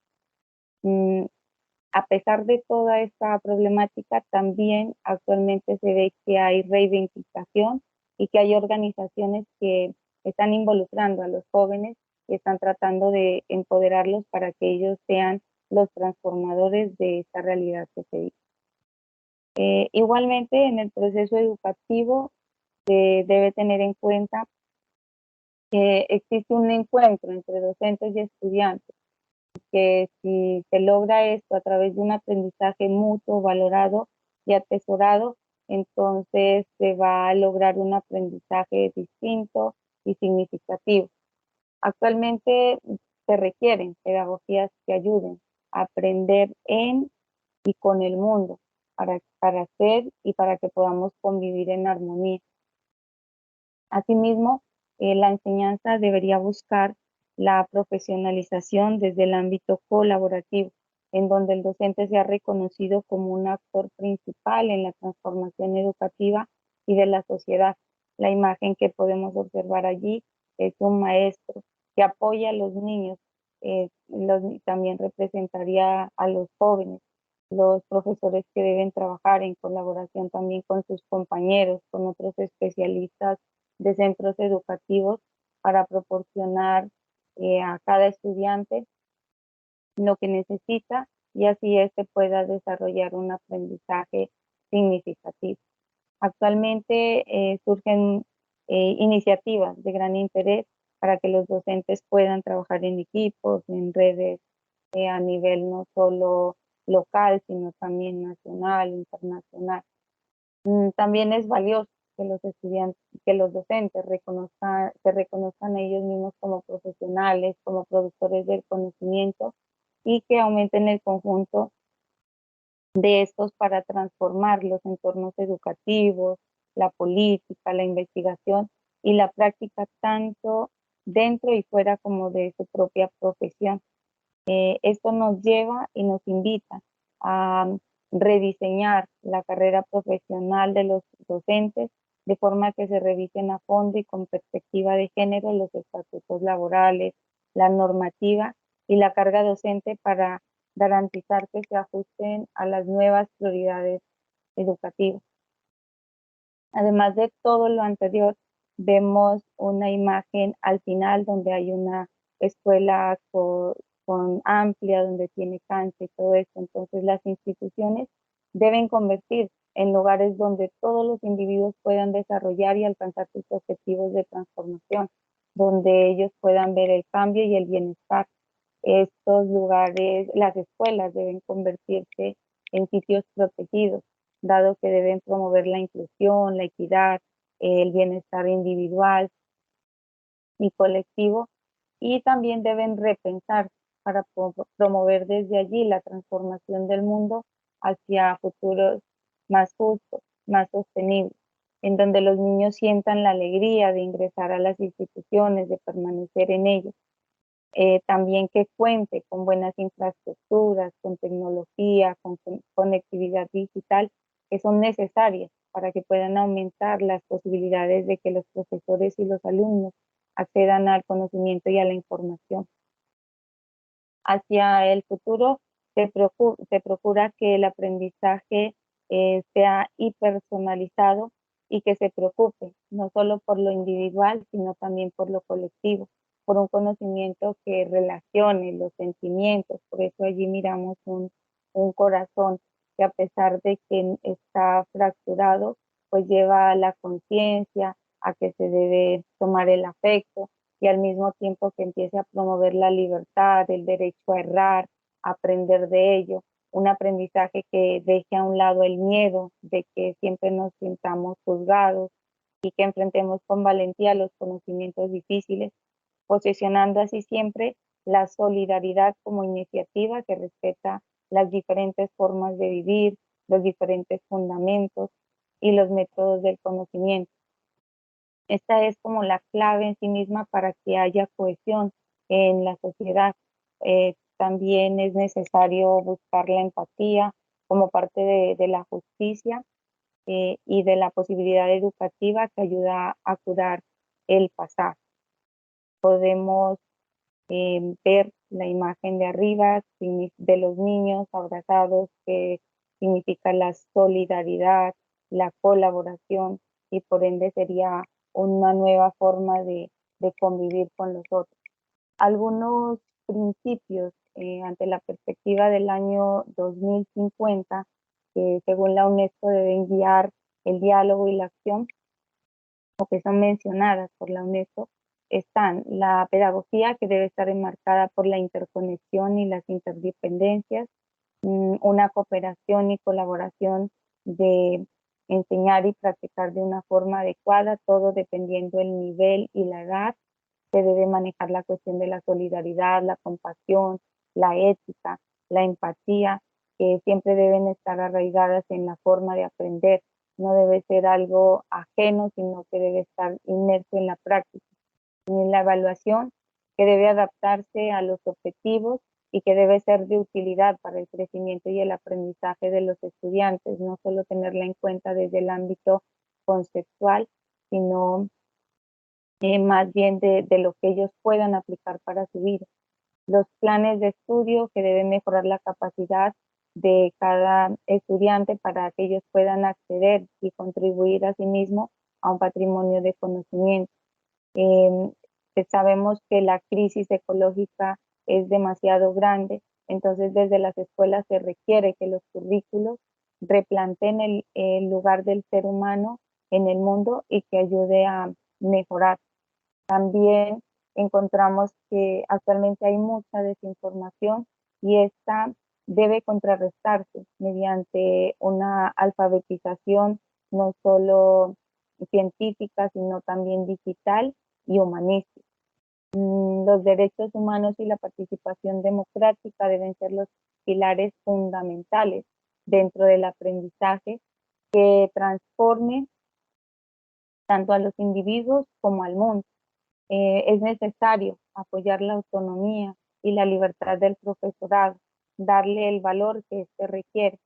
Speaker 3: A pesar de toda esta problemática, también actualmente se ve que hay reivindicación y que hay organizaciones que están involucrando a los jóvenes y están tratando de empoderarlos para que ellos sean los transformadores de esta realidad que se vive. Igualmente, en el proceso educativo se debe tener en cuenta que existe un encuentro entre docentes y estudiantes, que si se logra esto a través de un aprendizaje mutuo, valorado y atesorado, entonces se va a lograr un aprendizaje distinto y significativo. Actualmente se requieren pedagogías que ayuden a aprender en y con el mundo para hacer y para que podamos convivir en armonía. Asimismo, la enseñanza debería buscar la profesionalización desde el ámbito colaborativo, en donde el docente sea reconocido como un actor principal en la transformación educativa y de la sociedad. La imagen que podemos observar allí es un maestro que apoya a los niños, también representaría a los jóvenes, los profesores que deben trabajar en colaboración también con sus compañeros, con otros especialistas de centros educativos para proporcionar a cada estudiante lo que necesita y así éste pueda desarrollar un aprendizaje significativo. Actualmente surgen iniciativas de gran interés para que los docentes puedan trabajar en equipos, en redes a nivel no solo local, sino también nacional, internacional. También es valioso que los estudiantes, que los docentes se reconozcan a ellos mismos como profesionales, como productores del conocimiento y que aumenten el conjunto de estos para transformar los entornos educativos, la política, la investigación y la práctica tanto dentro y fuera como de su propia profesión. Esto nos lleva y nos invita a rediseñar la carrera profesional de los docentes de forma que se revisen a fondo y con perspectiva de género los estatutos laborales, la normativa y la carga docente para garantizar que se ajusten a las nuevas prioridades educativas. Además de todo lo anterior, vemos una imagen al final donde hay una escuela con amplia, donde tiene cancha y todo esto. Entonces las instituciones deben convertir en lugares donde todos los individuos puedan desarrollar y alcanzar sus objetivos de transformación. donde ellos puedan ver el cambio y el bienestar. Estos lugares, las escuelas deben convertirse en sitios protegidos, dado que deben promover la inclusión, la equidad, el bienestar individual y colectivo, y también deben repensar para promover desde allí la transformación del mundo hacia futuros más justos, más sostenibles, en donde los niños sientan la alegría de ingresar a las instituciones, de permanecer en ellas. También que cuente con buenas infraestructuras, con tecnología, con conectividad digital, que son necesarias para que puedan aumentar las posibilidades de que los profesores y los alumnos accedan al conocimiento y a la información. Hacia el futuro se procura que el aprendizaje sea hiperpersonalizado y que se preocupe no solo por lo individual, sino también por lo colectivo, por un conocimiento que relacione los sentimientos. Por eso allí miramos un corazón que, a pesar de que está fracturado, pues lleva a la conciencia, a que se debe tomar el afecto, y al mismo tiempo que empiece a promover la libertad, el derecho a errar, a aprender de ello, un aprendizaje que deje a un lado el miedo de que siempre nos sintamos juzgados y que enfrentemos con valentía los conocimientos difíciles, posicionando así siempre la solidaridad como iniciativa que respeta las diferentes formas de vivir, los diferentes fundamentos y los métodos del conocimiento. Esta es como la clave en sí misma para que haya cohesión en la sociedad. También es necesario buscar la empatía como parte de la justicia y de la posibilidad educativa que ayuda a curar el pasado. Podemos ver la imagen de arriba de los niños abrazados, que significa la solidaridad, la colaboración, y por ende sería una nueva forma de convivir con los otros. Algunos principios ante la perspectiva del año 2050, que según la UNESCO deben guiar el diálogo y la acción, o que son mencionadas por la UNESCO, están la pedagogía, que debe estar enmarcada por la interconexión y las interdependencias, una cooperación y colaboración de enseñar y practicar de una forma adecuada, todo dependiendo del nivel y la edad. Se debe manejar la cuestión de la solidaridad, la compasión, la ética, la empatía, que siempre deben estar arraigadas en la forma de aprender. No debe ser algo ajeno, sino que debe estar inmerso en la práctica. Y en la evaluación, que debe adaptarse a los objetivos y que debe ser de utilidad para el crecimiento y el aprendizaje de los estudiantes, no solo tenerla en cuenta desde el ámbito conceptual, sino más bien de lo que ellos puedan aplicar para su vida. Los planes de estudio, que deben mejorar la capacidad de cada estudiante para que ellos puedan acceder y contribuir a sí mismo a un patrimonio de conocimiento. Sabemos que la crisis ecológica es demasiado grande, entonces desde las escuelas se requiere que los currículos replanteen el lugar del ser humano en el mundo y que ayude a mejorar. También encontramos que actualmente hay mucha desinformación, y esta debe contrarrestarse mediante una alfabetización no solo científica, sino también digital y humanística. Los derechos humanos y la participación democrática deben ser los pilares fundamentales dentro del aprendizaje, que transforme tanto a los individuos como al mundo. Es necesario apoyar la autonomía y la libertad del profesorado, darle el valor que éste requiere.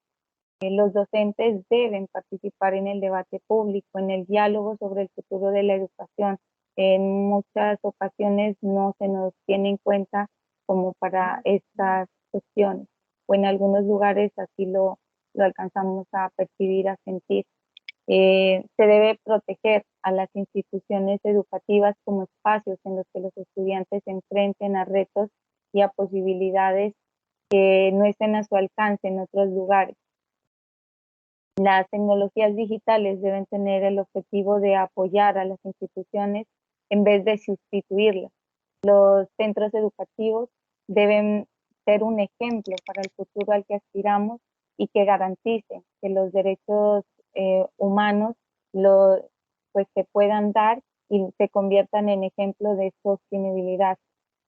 Speaker 3: Los docentes deben participar en el debate público, en el diálogo sobre el futuro de la educación. En muchas ocasiones no se nos tiene en cuenta como para estas cuestiones, o en algunos lugares así lo alcanzamos a percibir, a sentir. Se debe proteger a las instituciones educativas como espacios en los que los estudiantes se enfrenten a retos y a posibilidades que no estén a su alcance en otros lugares. Las tecnologías digitales deben tener el objetivo de apoyar a las instituciones en vez de sustituirla. Los centros educativos deben ser un ejemplo para el futuro al que aspiramos y que garantice que los derechos humanos pues se puedan dar y se conviertan en ejemplo de sostenibilidad.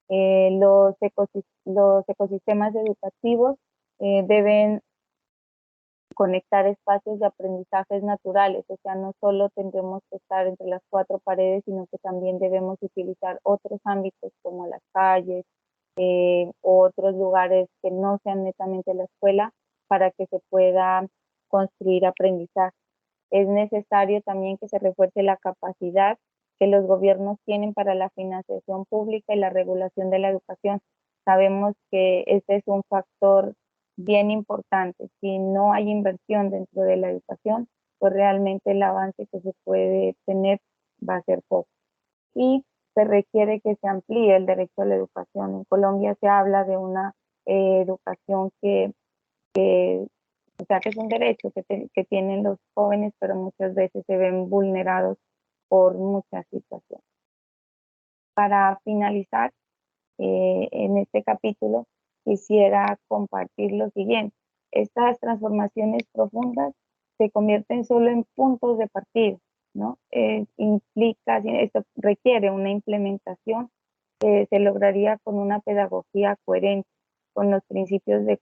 Speaker 3: Los ecosistemas educativos deben conectar espacios de aprendizajes naturales, o sea, no solo tendremos que estar entre las cuatro paredes, sino que también debemos utilizar otros ámbitos como las calles, o otros lugares que no sean netamente la escuela para que se pueda construir aprendizaje. Es necesario también que se refuerce la capacidad que los gobiernos tienen para la financiación pública y la regulación de la educación. Sabemos que este es un factor bien importante. Si no hay inversión dentro de la educación, pues realmente el avance que se puede tener va a ser poco. Y se requiere que se amplíe el derecho a la educación. En Colombia se habla de una educación o sea, que es un derecho que tienen los jóvenes, pero muchas veces se ven vulnerados por muchas situaciones. Para finalizar, en este capítulo quisiera compartir lo siguiente. Estas transformaciones profundas se convierten solo en puntos de partida, ¿no? Esto requiere una implementación que se lograría con una pedagogía coherente, con los principios de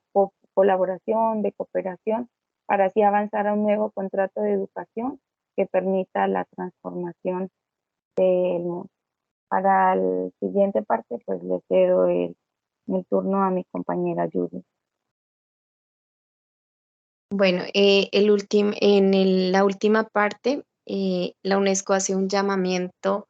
Speaker 3: colaboración, de cooperación, para así avanzar a un nuevo contrato de educación que permita la transformación del mundo. Para la siguiente parte, pues le cedo el turno a mi compañera Judy.
Speaker 2: Bueno, la última parte, la UNESCO hace un llamamiento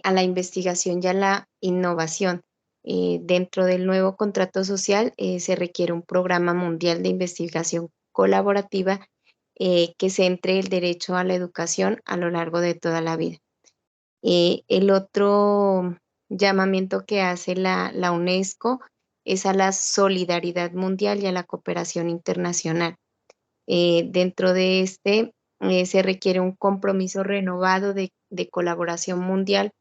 Speaker 2: a la investigación y a la innovación. Dentro del nuevo contrato social se requiere un programa mundial de investigación colaborativa que centre el derecho a la educación a lo largo de toda la vida. El otro llamamiento que hace la UNESCO es a la solidaridad mundial y a la cooperación internacional. Dentro de se requiere un compromiso renovado de colaboración mundial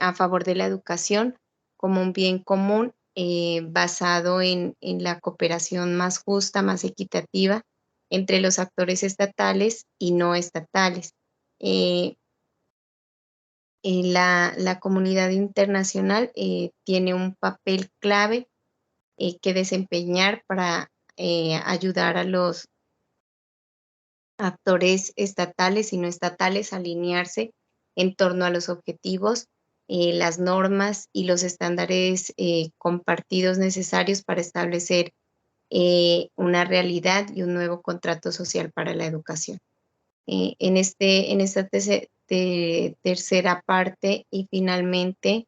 Speaker 2: a favor de la educación como un bien común basado en la cooperación más justa, más equitativa entre los actores estatales y no estatales. La comunidad internacional tiene un papel clave que desempeñar para ayudar a los actores estatales y no estatales a alinearse en torno a los objetivos, las normas y los estándares compartidos necesarios para establecer una realidad y un nuevo contrato social para la educación. En esta tercera parte y finalmente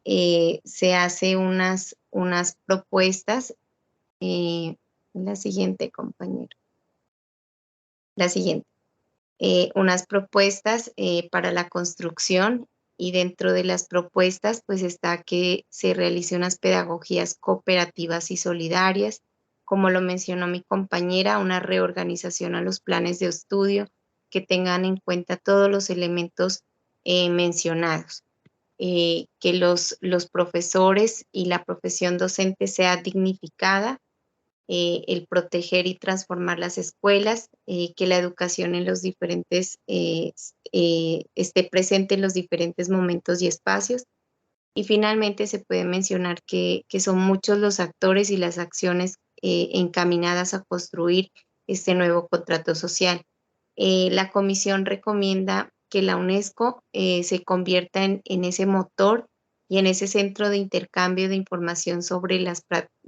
Speaker 2: se hace unas propuestas. La siguiente, compañero. La siguiente. Unas propuestas para la construcción y dentro de las propuestas pues está que se realice unas pedagogías cooperativas y solidarias, como lo mencionó mi compañera, una reorganización a los planes de estudio que tengan en cuenta todos los elementos mencionados, que los profesores y la profesión docente sea dignificada, el proteger y transformar las escuelas, que la educación en los diferentes, esté presente en los diferentes momentos y espacios. Y finalmente se puede mencionar que son muchos los actores y las acciones encaminadas a construir este nuevo contrato social. La comisión recomienda que la UNESCO se convierta en ese motor y en ese centro de intercambio de información sobre las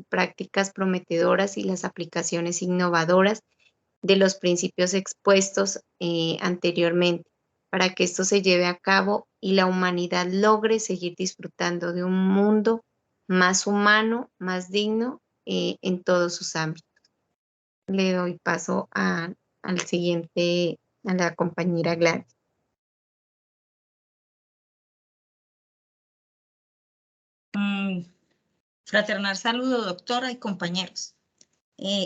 Speaker 2: prácticas prometedoras y las aplicaciones innovadoras de los principios expuestos anteriormente, para que esto se lleve a cabo y la humanidad logre seguir disfrutando de un mundo más humano, más digno en todos sus ámbitos. Le doy paso al siguiente, a la compañera Gladys.
Speaker 4: Fraternal saludo, doctora y compañeros.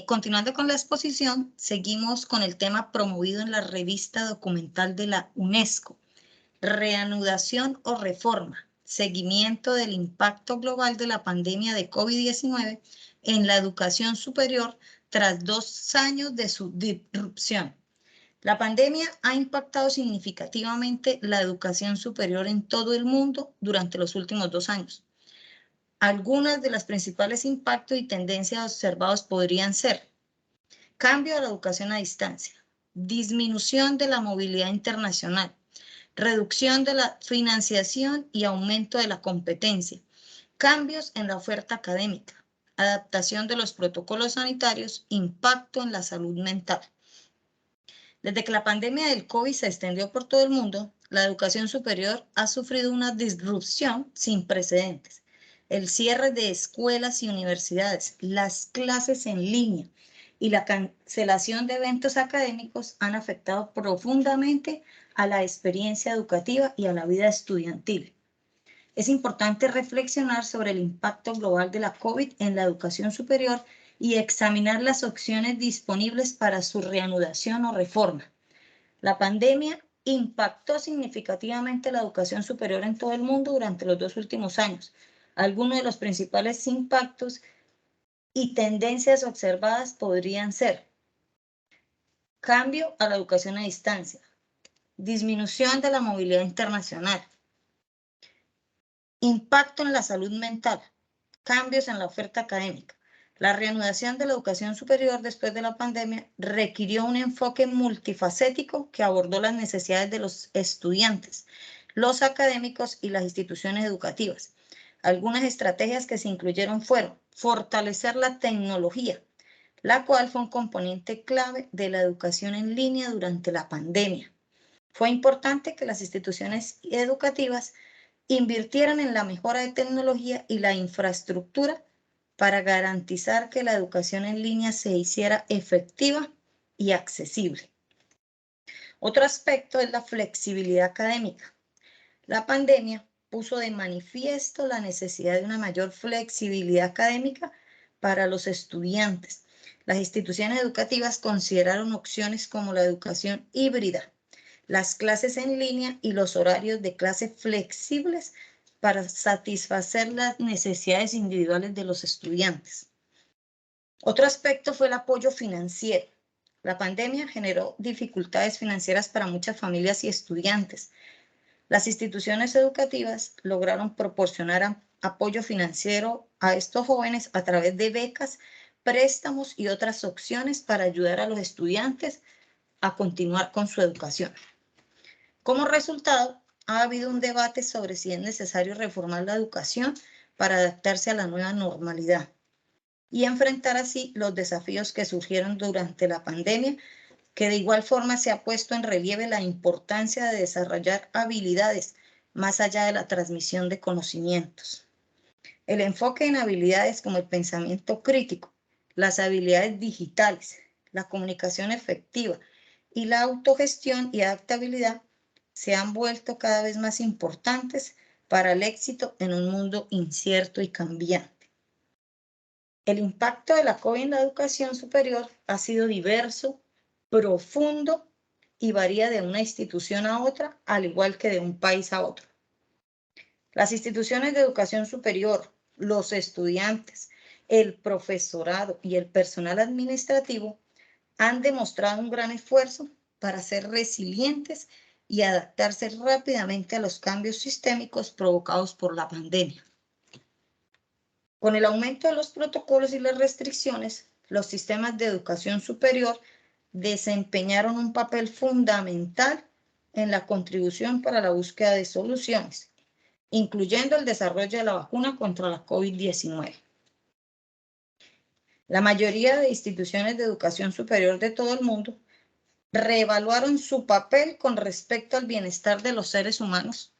Speaker 4: Continuando con la exposición, seguimos con el tema promovido en la revista documental de la UNESCO, reanudación o reforma, seguimiento del impacto global de la pandemia de COVID-19 en la educación superior tras 2 años de su disrupción. La pandemia ha impactado significativamente la educación superior en todo el mundo durante los últimos 2 años. Algunas de las principales impactos y tendencias observados podrían ser: cambio a la educación a distancia, disminución de la movilidad internacional, reducción de la financiación y aumento de la competencia, cambios en la oferta académica, adaptación de los protocolos sanitarios, impacto en la salud mental. Desde que la pandemia del COVID se extendió por todo el mundo, la educación superior ha sufrido una disrupción sin precedentes. El cierre de escuelas y universidades, las clases en línea y la cancelación de eventos académicos han afectado profundamente a la experiencia educativa y a la vida estudiantil. Es importante reflexionar sobre el impacto global de la COVID en la educación superior y examinar las opciones disponibles para su reanudación o reforma. La pandemia impactó significativamente la educación superior en todo el mundo durante los 2 últimos años. Algunos de los principales impactos y tendencias observadas podrían ser: cambio a la educación a distancia, disminución de la movilidad internacional, impacto en la salud mental, cambios en la oferta académica. La reanudación de la educación superior después de la pandemia requirió un enfoque multifacético que abordó las necesidades de los estudiantes, los académicos y las instituciones educativas. Algunas estrategias que se incluyeron fueron: fortalecer la tecnología, la cual fue un componente clave de la educación en línea durante la pandemia. Fue importante que las instituciones educativas invirtieran en la mejora de tecnología y la infraestructura para garantizar que la educación en línea se hiciera efectiva y accesible. Otro aspecto es la flexibilidad académica. La pandemia puso de manifiesto la necesidad de una mayor flexibilidad académica para los estudiantes. Las instituciones educativas consideraron opciones como la educación híbrida, las clases en línea y los horarios de clase flexibles para satisfacer las necesidades individuales de los estudiantes. Otro aspecto fue el apoyo financiero. La pandemia generó dificultades financieras para muchas familias y estudiantes. Las instituciones educativas lograron proporcionar apoyo financiero a estos jóvenes a través de becas, préstamos y otras opciones para ayudar a los estudiantes a continuar con su educación. Como resultado, ha habido un debate sobre si es necesario reformar la educación para adaptarse a la nueva normalidad y enfrentar así los desafíos que surgieron durante la pandemia, que de igual forma se ha puesto en relieve la importancia de desarrollar habilidades más allá de la transmisión de conocimientos. El enfoque en habilidades como el pensamiento crítico, las habilidades digitales, la comunicación efectiva y la autogestión y adaptabilidad se han vuelto cada vez más importantes para el éxito en un mundo incierto y cambiante. El impacto de la COVID en la educación superior ha sido diverso, profundo y varía de una institución a otra, al igual que de un país a otro. Las instituciones de educación superior, los estudiantes, el profesorado y el personal administrativo han demostrado un gran esfuerzo para ser resilientes y adaptarse rápidamente a los cambios sistémicos provocados por la pandemia. Con el aumento de los protocolos y las restricciones, los sistemas de educación superior desempeñaron un papel fundamental en la contribución para la búsqueda de soluciones, incluyendo el desarrollo de la vacuna contra la COVID-19. La mayoría de instituciones de educación superior de todo el mundo reevaluaron su papel con respecto al bienestar de los seres humanos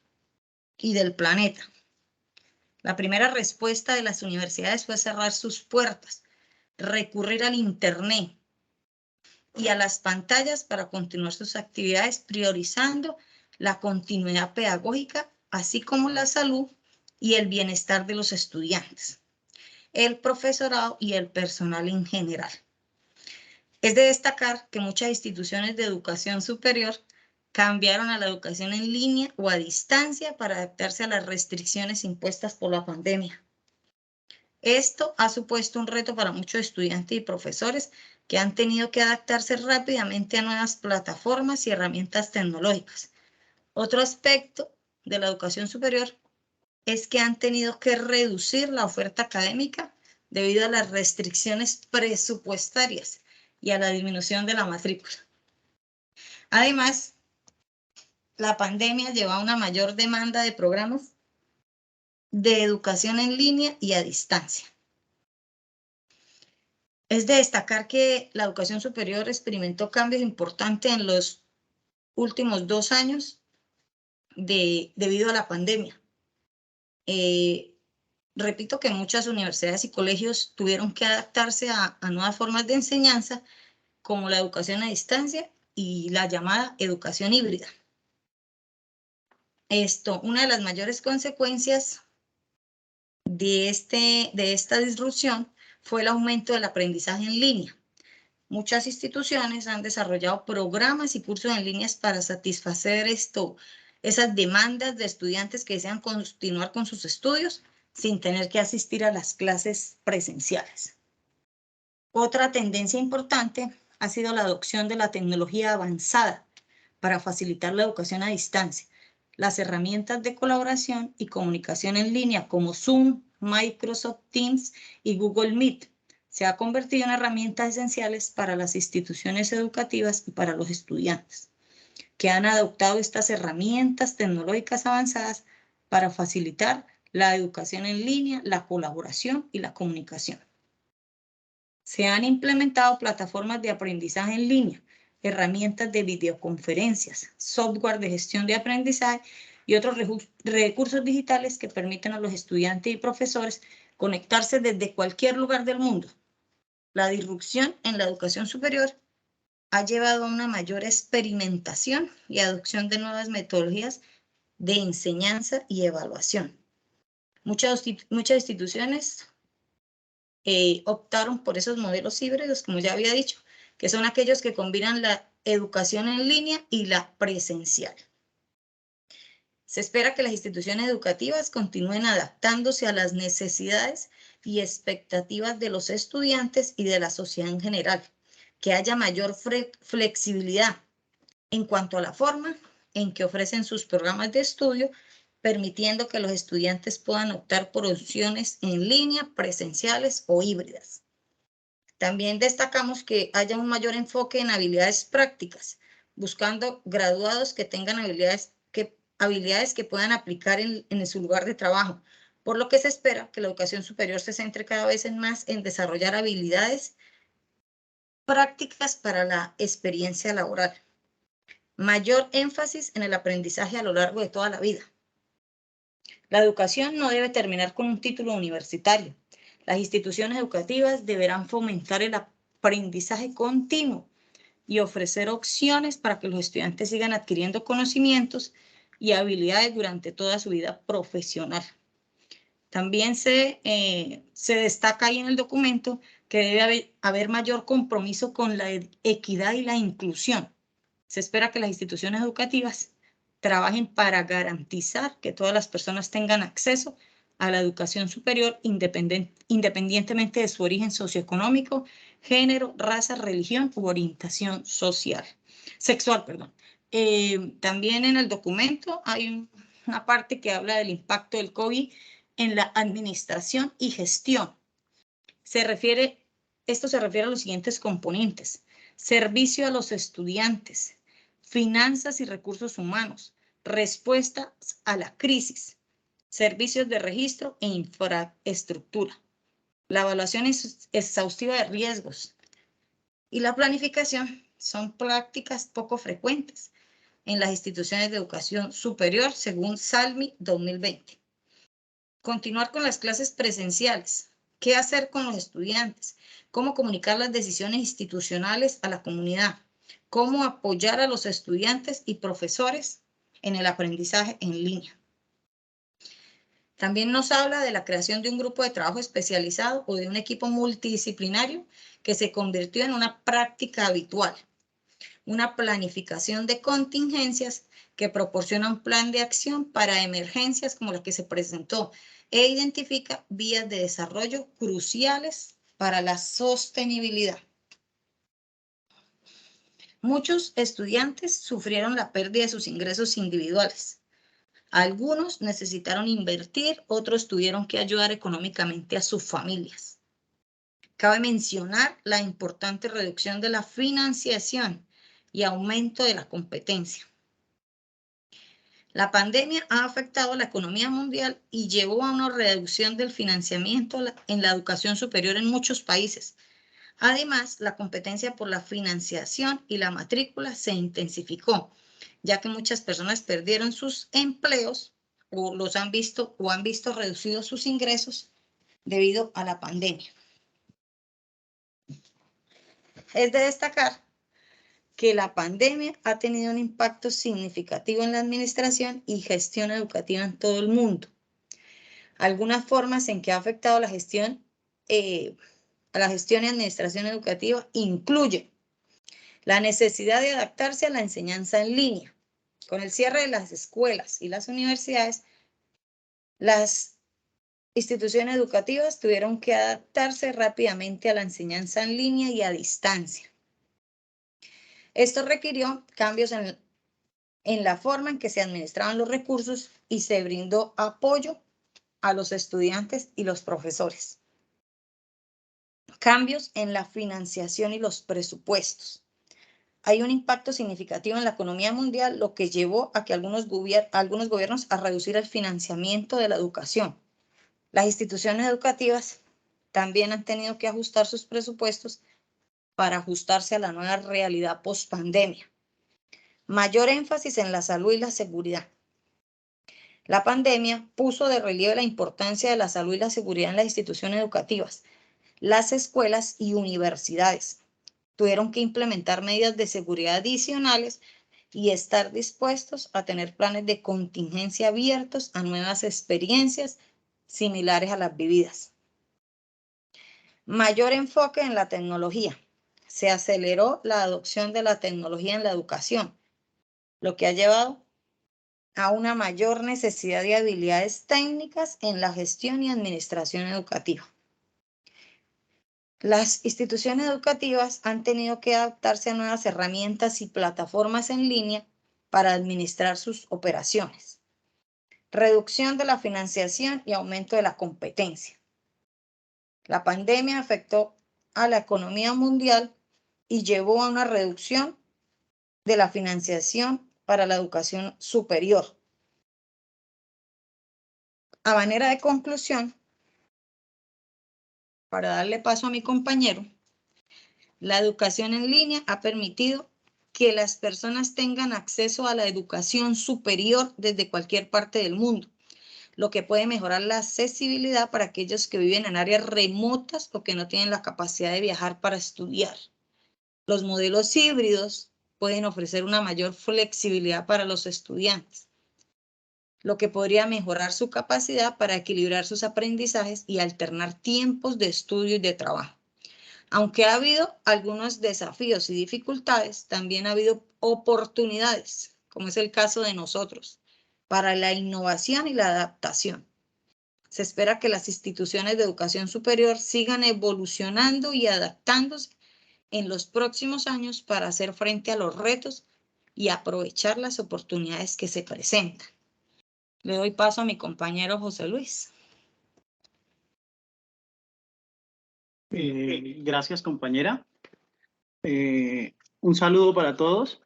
Speaker 4: y del planeta. La primera respuesta de las universidades fue cerrar sus puertas, recurrir al Internet y a las pantallas para continuar sus actividades, priorizando la continuidad pedagógica, así como la salud y el bienestar de los estudiantes, el profesorado y el personal en general. Es de destacar que muchas instituciones de educación superior cambiaron a la educación en línea o a distancia para adaptarse a las restricciones impuestas por la pandemia. Esto ha supuesto un reto para muchos estudiantes y profesores que han tenido que adaptarse rápidamente a nuevas plataformas y herramientas tecnológicas. Otro aspecto de la educación superior es que han tenido que reducir la oferta académica debido a las restricciones presupuestarias y a la disminución de la matrícula. Además, la pandemia llevó a una mayor demanda de programas de educación en línea y a distancia. Es de destacar que la educación superior experimentó cambios importantes en los últimos 2 años debido a la pandemia. Repito que muchas universidades y colegios tuvieron que adaptarse a nuevas formas de enseñanza, como la educación a distancia y la llamada educación híbrida. Una de las mayores consecuencias de esta disrupción fue el aumento del aprendizaje en línea. Muchas instituciones han desarrollado programas y cursos en línea para satisfacer esas demandas de estudiantes que desean continuar con sus estudios sin tener que asistir a las clases presenciales. Otra tendencia importante ha sido la adopción de la tecnología avanzada para facilitar la educación a distancia. Las herramientas de colaboración y comunicación en línea como Zoom, Microsoft Teams y Google Meet se ha convertido en herramientas esenciales para las instituciones educativas y para los estudiantes, que han adoptado estas herramientas tecnológicas avanzadas para facilitar la educación en línea, la colaboración y la comunicación. Se han implementado plataformas de aprendizaje en línea, herramientas de videoconferencias, software de gestión de aprendizaje y otros recursos digitales que permiten a los estudiantes y profesores conectarse desde cualquier lugar del mundo. La disrupción en la educación superior ha llevado a una mayor experimentación y adopción de nuevas metodologías de enseñanza y evaluación. Muchas instituciones optaron por esos modelos híbridos, como ya había dicho, que son aquellos que combinan la educación en línea y la presencial. Se espera que las instituciones educativas continúen adaptándose a las necesidades y expectativas de los estudiantes y de la sociedad en general, que haya mayor flexibilidad en cuanto a la forma en que ofrecen sus programas de estudio, permitiendo que los estudiantes puedan optar por opciones en línea, presenciales o híbridas. También destacamos que haya un mayor enfoque en habilidades prácticas, buscando graduados que tengan habilidades que puedan aplicar en su lugar de trabajo, por lo que se espera que la educación superior se centre cada vez más en desarrollar habilidades prácticas para la experiencia laboral. Mayor énfasis en el aprendizaje a lo largo de toda la vida. La educación no debe terminar con un título universitario. Las instituciones educativas deberán fomentar el aprendizaje continuo y ofrecer opciones para que los estudiantes sigan adquiriendo conocimientos y habilidades durante toda su vida profesional. También se destaca ahí en el documento que debe haber mayor compromiso con la equidad y la inclusión. Se espera que las instituciones educativas trabajen para garantizar que todas las personas tengan acceso a la educación superior independientemente de su origen socioeconómico, género, raza, religión u orientación sexual. También en el documento hay una parte que habla del impacto del COVID en la administración y gestión. Esto se refiere a los siguientes componentes: servicio a los estudiantes, finanzas y recursos humanos, respuestas a la crisis, servicios de registro e infraestructura, la evaluación exhaustiva de riesgos y la planificación son prácticas poco frecuentes en las instituciones de educación superior según SALMI 2020. Continuar con las clases presenciales. ¿Qué hacer con los estudiantes? ¿Cómo comunicar las decisiones institucionales a la comunidad? ¿Cómo apoyar a los estudiantes y profesores en el aprendizaje en línea? También nos habla de la creación de un grupo de trabajo especializado o de un equipo multidisciplinario que se convirtió en una práctica habitual. una planificación de contingencias que proporciona un plan de acción para emergencias como la que se presentó e identifica vías de desarrollo cruciales para la sostenibilidad. Muchos estudiantes sufrieron la pérdida de sus ingresos individuales. Algunos necesitaron invertir, otros tuvieron que ayudar económicamente a sus familias. Cabe mencionar la importante reducción de la financiación y aumento de la competencia. La pandemia ha afectado a la economía mundial y llevó a una reducción del financiamiento en la educación superior en muchos países. Además, la competencia por la financiación y la matrícula se intensificó, ya que muchas personas perdieron sus empleos o han visto reducidos sus ingresos debido a la pandemia. Es de destacar que la pandemia ha tenido un impacto significativo en la administración y gestión educativa en todo el mundo. Algunas formas en que ha afectado a la gestión y administración educativa incluyen la necesidad de adaptarse a la enseñanza en línea. Con el cierre de las escuelas y las universidades, las instituciones educativas tuvieron que adaptarse rápidamente a la enseñanza en línea y a distancia. Esto requirió cambios en la forma en que se administraban los recursos y se brindó apoyo a los estudiantes y los profesores. Cambios en la financiación y los presupuestos. Hay un impacto significativo en la economía mundial, lo que llevó a que algunos gobiernos a reducir el financiamiento de la educación. Las instituciones educativas también han tenido que ajustar sus presupuestos para ajustarse a la nueva realidad post-pandemia. Mayor énfasis en la salud y la seguridad. La pandemia puso de relieve la importancia de la salud y la seguridad en las instituciones educativas. Las escuelas y universidades tuvieron que implementar medidas de seguridad adicionales y estar dispuestos a tener planes de contingencia abiertos a nuevas experiencias similares a las vividas. Mayor enfoque en la tecnología. Se aceleró la adopción de la tecnología en la educación, lo que ha llevado a una mayor necesidad de habilidades técnicas en la gestión y administración educativa. Las instituciones educativas han tenido que adaptarse a nuevas herramientas y plataformas en línea para administrar sus operaciones. Reducción de la financiación y aumento de la competencia. La pandemia afectó a la economía mundial y llevó a una reducción de la financiación para la educación superior. A manera de conclusión, para darle paso a mi compañero, la educación en línea ha permitido que las personas tengan acceso a la educación superior desde cualquier parte del mundo, lo que puede mejorar la accesibilidad para aquellos que viven en áreas remotas o que no tienen la capacidad de viajar para estudiar. Los modelos híbridos pueden ofrecer una mayor flexibilidad para los estudiantes, lo que podría mejorar su capacidad para equilibrar sus aprendizajes y alternar tiempos de estudio y de trabajo. Aunque ha habido algunos desafíos y dificultades, también ha habido oportunidades, como es el caso de nosotros, para la innovación y la adaptación. Se espera que las instituciones de educación superior sigan evolucionando y adaptándose en los próximos años para hacer frente a los retos y aprovechar las oportunidades que se presentan. Le doy paso a mi compañero José Luis.
Speaker 5: Gracias, compañera. Un saludo para todos.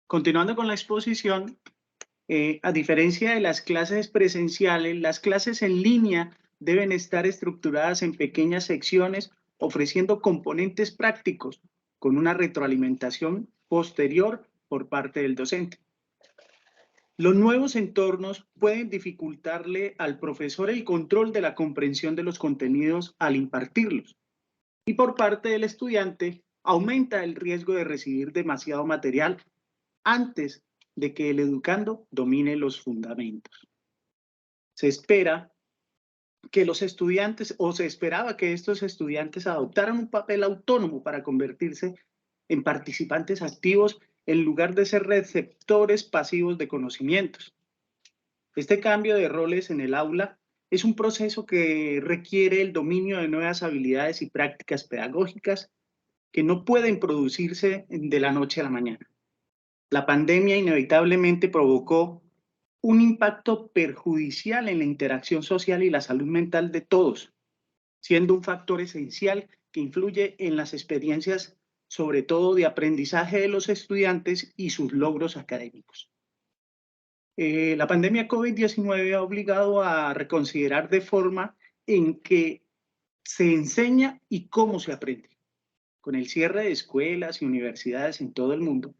Speaker 5: Continuando con la exposición, a diferencia de las clases presenciales, las clases en línea deben estar estructuradas en pequeñas secciones, ofreciendo componentes prácticos con una retroalimentación posterior por parte del docente. Los nuevos entornos pueden dificultarle al profesor el control de la comprensión de los contenidos al impartirlos. Y por parte del estudiante, aumenta el riesgo de recibir demasiado material antes de que el educando domine los fundamentos. Se espera que los estudiantes, o se esperaba que estos estudiantes adoptaran un papel autónomo para convertirse en participantes activos en lugar de ser receptores pasivos de conocimientos. Este cambio de roles en el aula es un proceso que requiere el dominio de nuevas habilidades y prácticas pedagógicas que no pueden producirse de la noche a la mañana. La pandemia inevitablemente provocó un impacto perjudicial en la interacción social y la salud mental de todos, siendo un factor esencial que influye en las experiencias, sobre todo de aprendizaje de los estudiantes y sus logros académicos. La pandemia COVID-19 ha obligado a reconsiderar de forma en que se enseña y cómo se aprende. Con el cierre de escuelas y universidades en todo el mundo,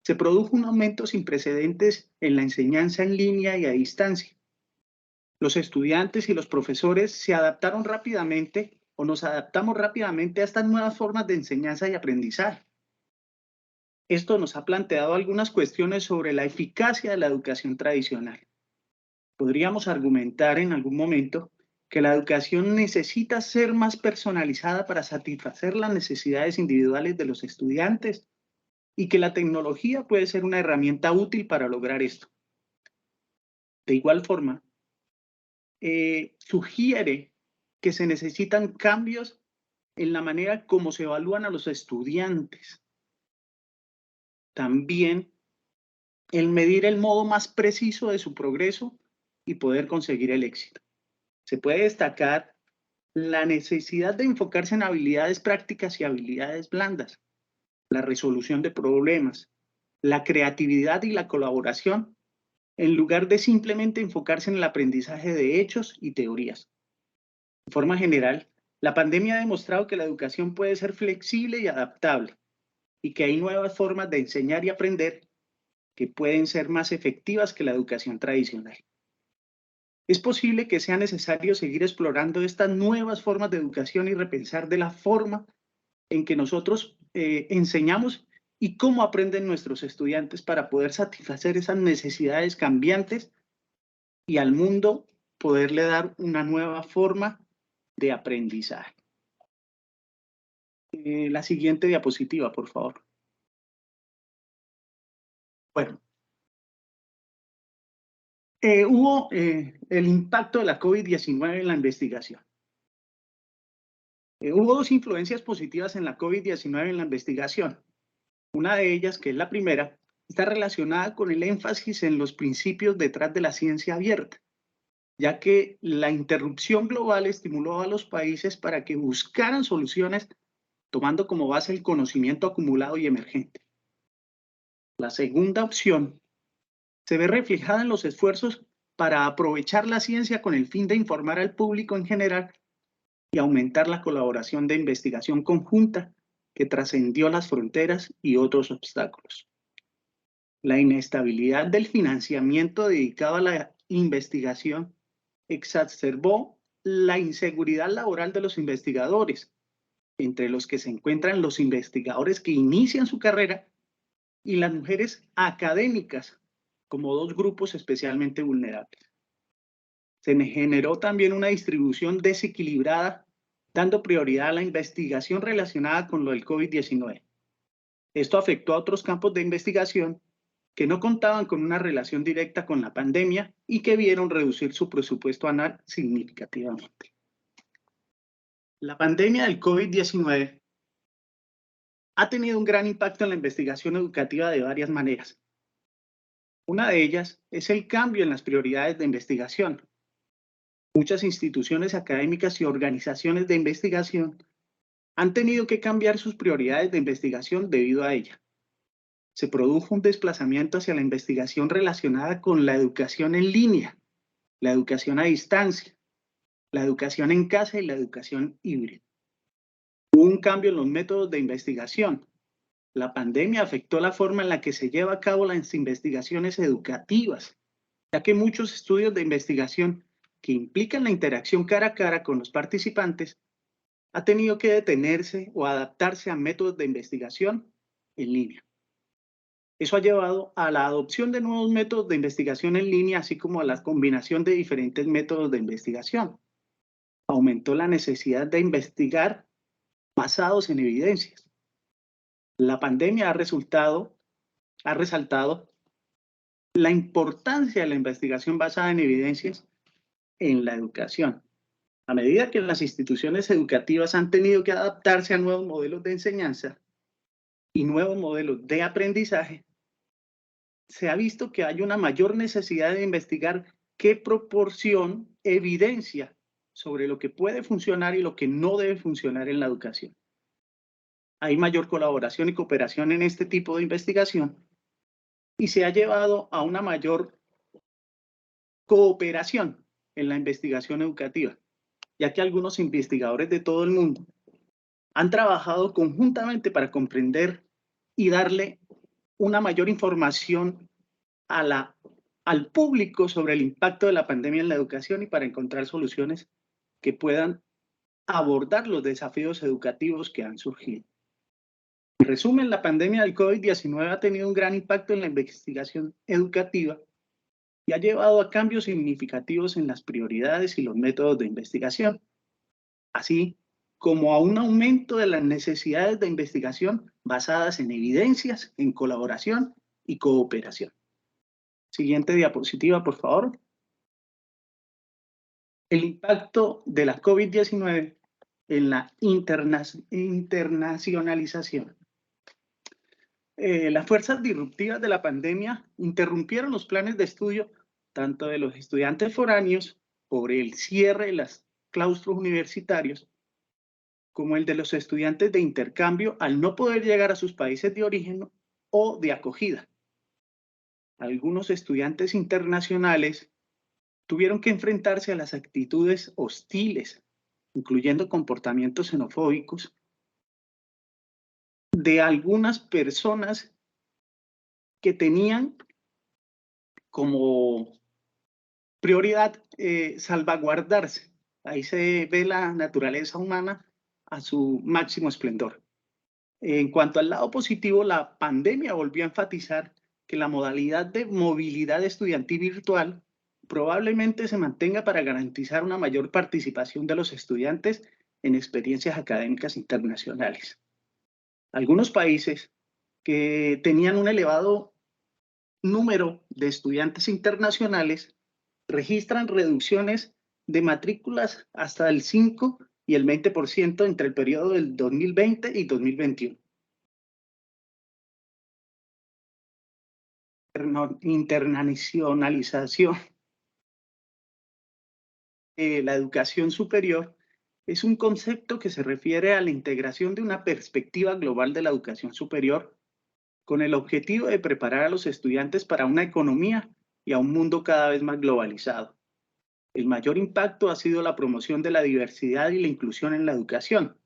Speaker 5: se produjo un aumento sin precedentes en la enseñanza en línea y a distancia. Los estudiantes y los profesores se adaptaron rápidamente o nos adaptamos rápidamente a estas nuevas formas de enseñanza y aprendizaje. Esto nos ha planteado algunas cuestiones sobre la eficacia de la educación tradicional. Podríamos argumentar en algún momento que la educación necesita ser más personalizada para satisfacer las necesidades individuales de los estudiantes y que la tecnología puede ser una herramienta útil para lograr esto. De igual forma, sugiere que se necesitan cambios en la manera como se evalúan a los estudiantes. También el medir el modo más preciso de su progreso y poder conseguir el éxito. Se puede destacar la necesidad de enfocarse en habilidades prácticas y habilidades blandas, la resolución de problemas, la creatividad y la colaboración, en lugar de simplemente enfocarse en el aprendizaje de hechos y teorías. De forma general, la pandemia ha demostrado que la educación puede ser flexible y adaptable, y que hay nuevas formas de enseñar y aprender que pueden ser más efectivas que la educación tradicional. Es posible que sea necesario seguir explorando estas nuevas formas de educación y repensar de la forma en que nosotros enseñamos y cómo aprenden nuestros estudiantes para poder satisfacer esas necesidades cambiantes y al mundo poderle dar una nueva forma de aprendizaje. La siguiente diapositiva, por favor. Bueno, hubo el impacto de la COVID-19 en la investigación. Hubo dos influencias positivas en la COVID-19 en la investigación. Una de ellas, que es la primera, está relacionada con el énfasis en los principios detrás de la ciencia abierta, ya que la interrupción global estimuló a los países para que buscaran soluciones tomando como base el conocimiento acumulado y emergente. La segunda opción se ve reflejada en los esfuerzos para aprovechar la ciencia con el fin de informar al público en general y aumentar la colaboración de investigación conjunta que trascendió las fronteras y otros obstáculos. La inestabilidad del financiamiento dedicado a la investigación exacerbó la inseguridad laboral de los investigadores, entre los que se encuentran los investigadores que inician su carrera y las mujeres académicas, como dos grupos especialmente vulnerables. Se generó también una distribución desequilibrada, dando prioridad a la investigación relacionada con lo del COVID-19. Esto afectó a otros campos de investigación que no contaban con una relación directa con la pandemia y que vieron reducir su presupuesto anual significativamente. La pandemia del COVID-19 ha tenido un gran impacto en la investigación educativa de varias maneras. Una de ellas es el cambio en las prioridades de investigación. Muchas instituciones académicas y organizaciones de investigación han tenido que cambiar sus prioridades de investigación debido a ella. Se produjo un desplazamiento hacia la investigación relacionada con la educación en línea, la educación a distancia, la educación en casa y la educación híbrida. Hubo un cambio en los métodos de investigación. La pandemia afectó la forma en la que se lleva a cabo las investigaciones educativas, ya que muchos estudios de investigación que implican la interacción cara a cara con los participantes ha tenido que detenerse o adaptarse a métodos de investigación en línea. Eso ha llevado a la adopción de nuevos métodos de investigación en línea, así como a la combinación de diferentes métodos de investigación. Aumentó la necesidad de investigar basados en evidencias. La pandemia ha resaltado la importancia de la investigación basada en evidencias en la educación. A medida que las instituciones educativas han tenido que adaptarse a nuevos modelos de enseñanza y nuevos modelos de aprendizaje, se ha visto que hay una mayor necesidad de investigar qué proporción evidencia sobre lo que puede funcionar y lo que no debe funcionar en la educación. Hay mayor colaboración y cooperación en este tipo de investigación y se ha llevado a una mayor cooperación en la investigación educativa, ya que algunos investigadores de todo el mundo han trabajado conjuntamente para comprender y darle una mayor información al público sobre el impacto de la pandemia en la educación y para encontrar soluciones que puedan abordar los desafíos educativos que han surgido. En resumen, la pandemia del COVID-19 ha tenido un gran impacto en la investigación educativa y ha llevado a cambios significativos en las prioridades y los métodos de investigación, así como a un aumento de las necesidades de investigación basadas en evidencias, en colaboración y cooperación. Siguiente diapositiva, por favor. El impacto de la COVID-19 en la internacionalización. Las fuerzas disruptivas de la pandemia interrumpieron los planes de estudio tanto de los estudiantes foráneos por el cierre de los claustros universitarios, como el de los estudiantes de intercambio al no poder llegar a sus países de origen o de acogida. Algunos estudiantes internacionales tuvieron que enfrentarse a las actitudes hostiles, incluyendo comportamientos xenofóbicos, de algunas personas que tenían como prioridad salvaguardarse. Ahí se ve la naturaleza humana a su máximo esplendor. En cuanto al lado positivo, la pandemia volvió a enfatizar que la modalidad de movilidad estudiantil virtual probablemente se mantenga para garantizar una mayor participación de los estudiantes en experiencias académicas internacionales. Algunos países que tenían un elevado número de estudiantes internacionales registran reducciones de matrículas hasta el 5 y el 20% entre el periodo del 2020 y 2021. Internacionalización de la educación superior es un concepto que se refiere a la integración de una perspectiva global de la educación superior con el objetivo de preparar a los estudiantes para una economía y a un mundo cada vez más globalizado. El mayor impacto ha sido la promoción de la diversidad y la inclusión en la educación,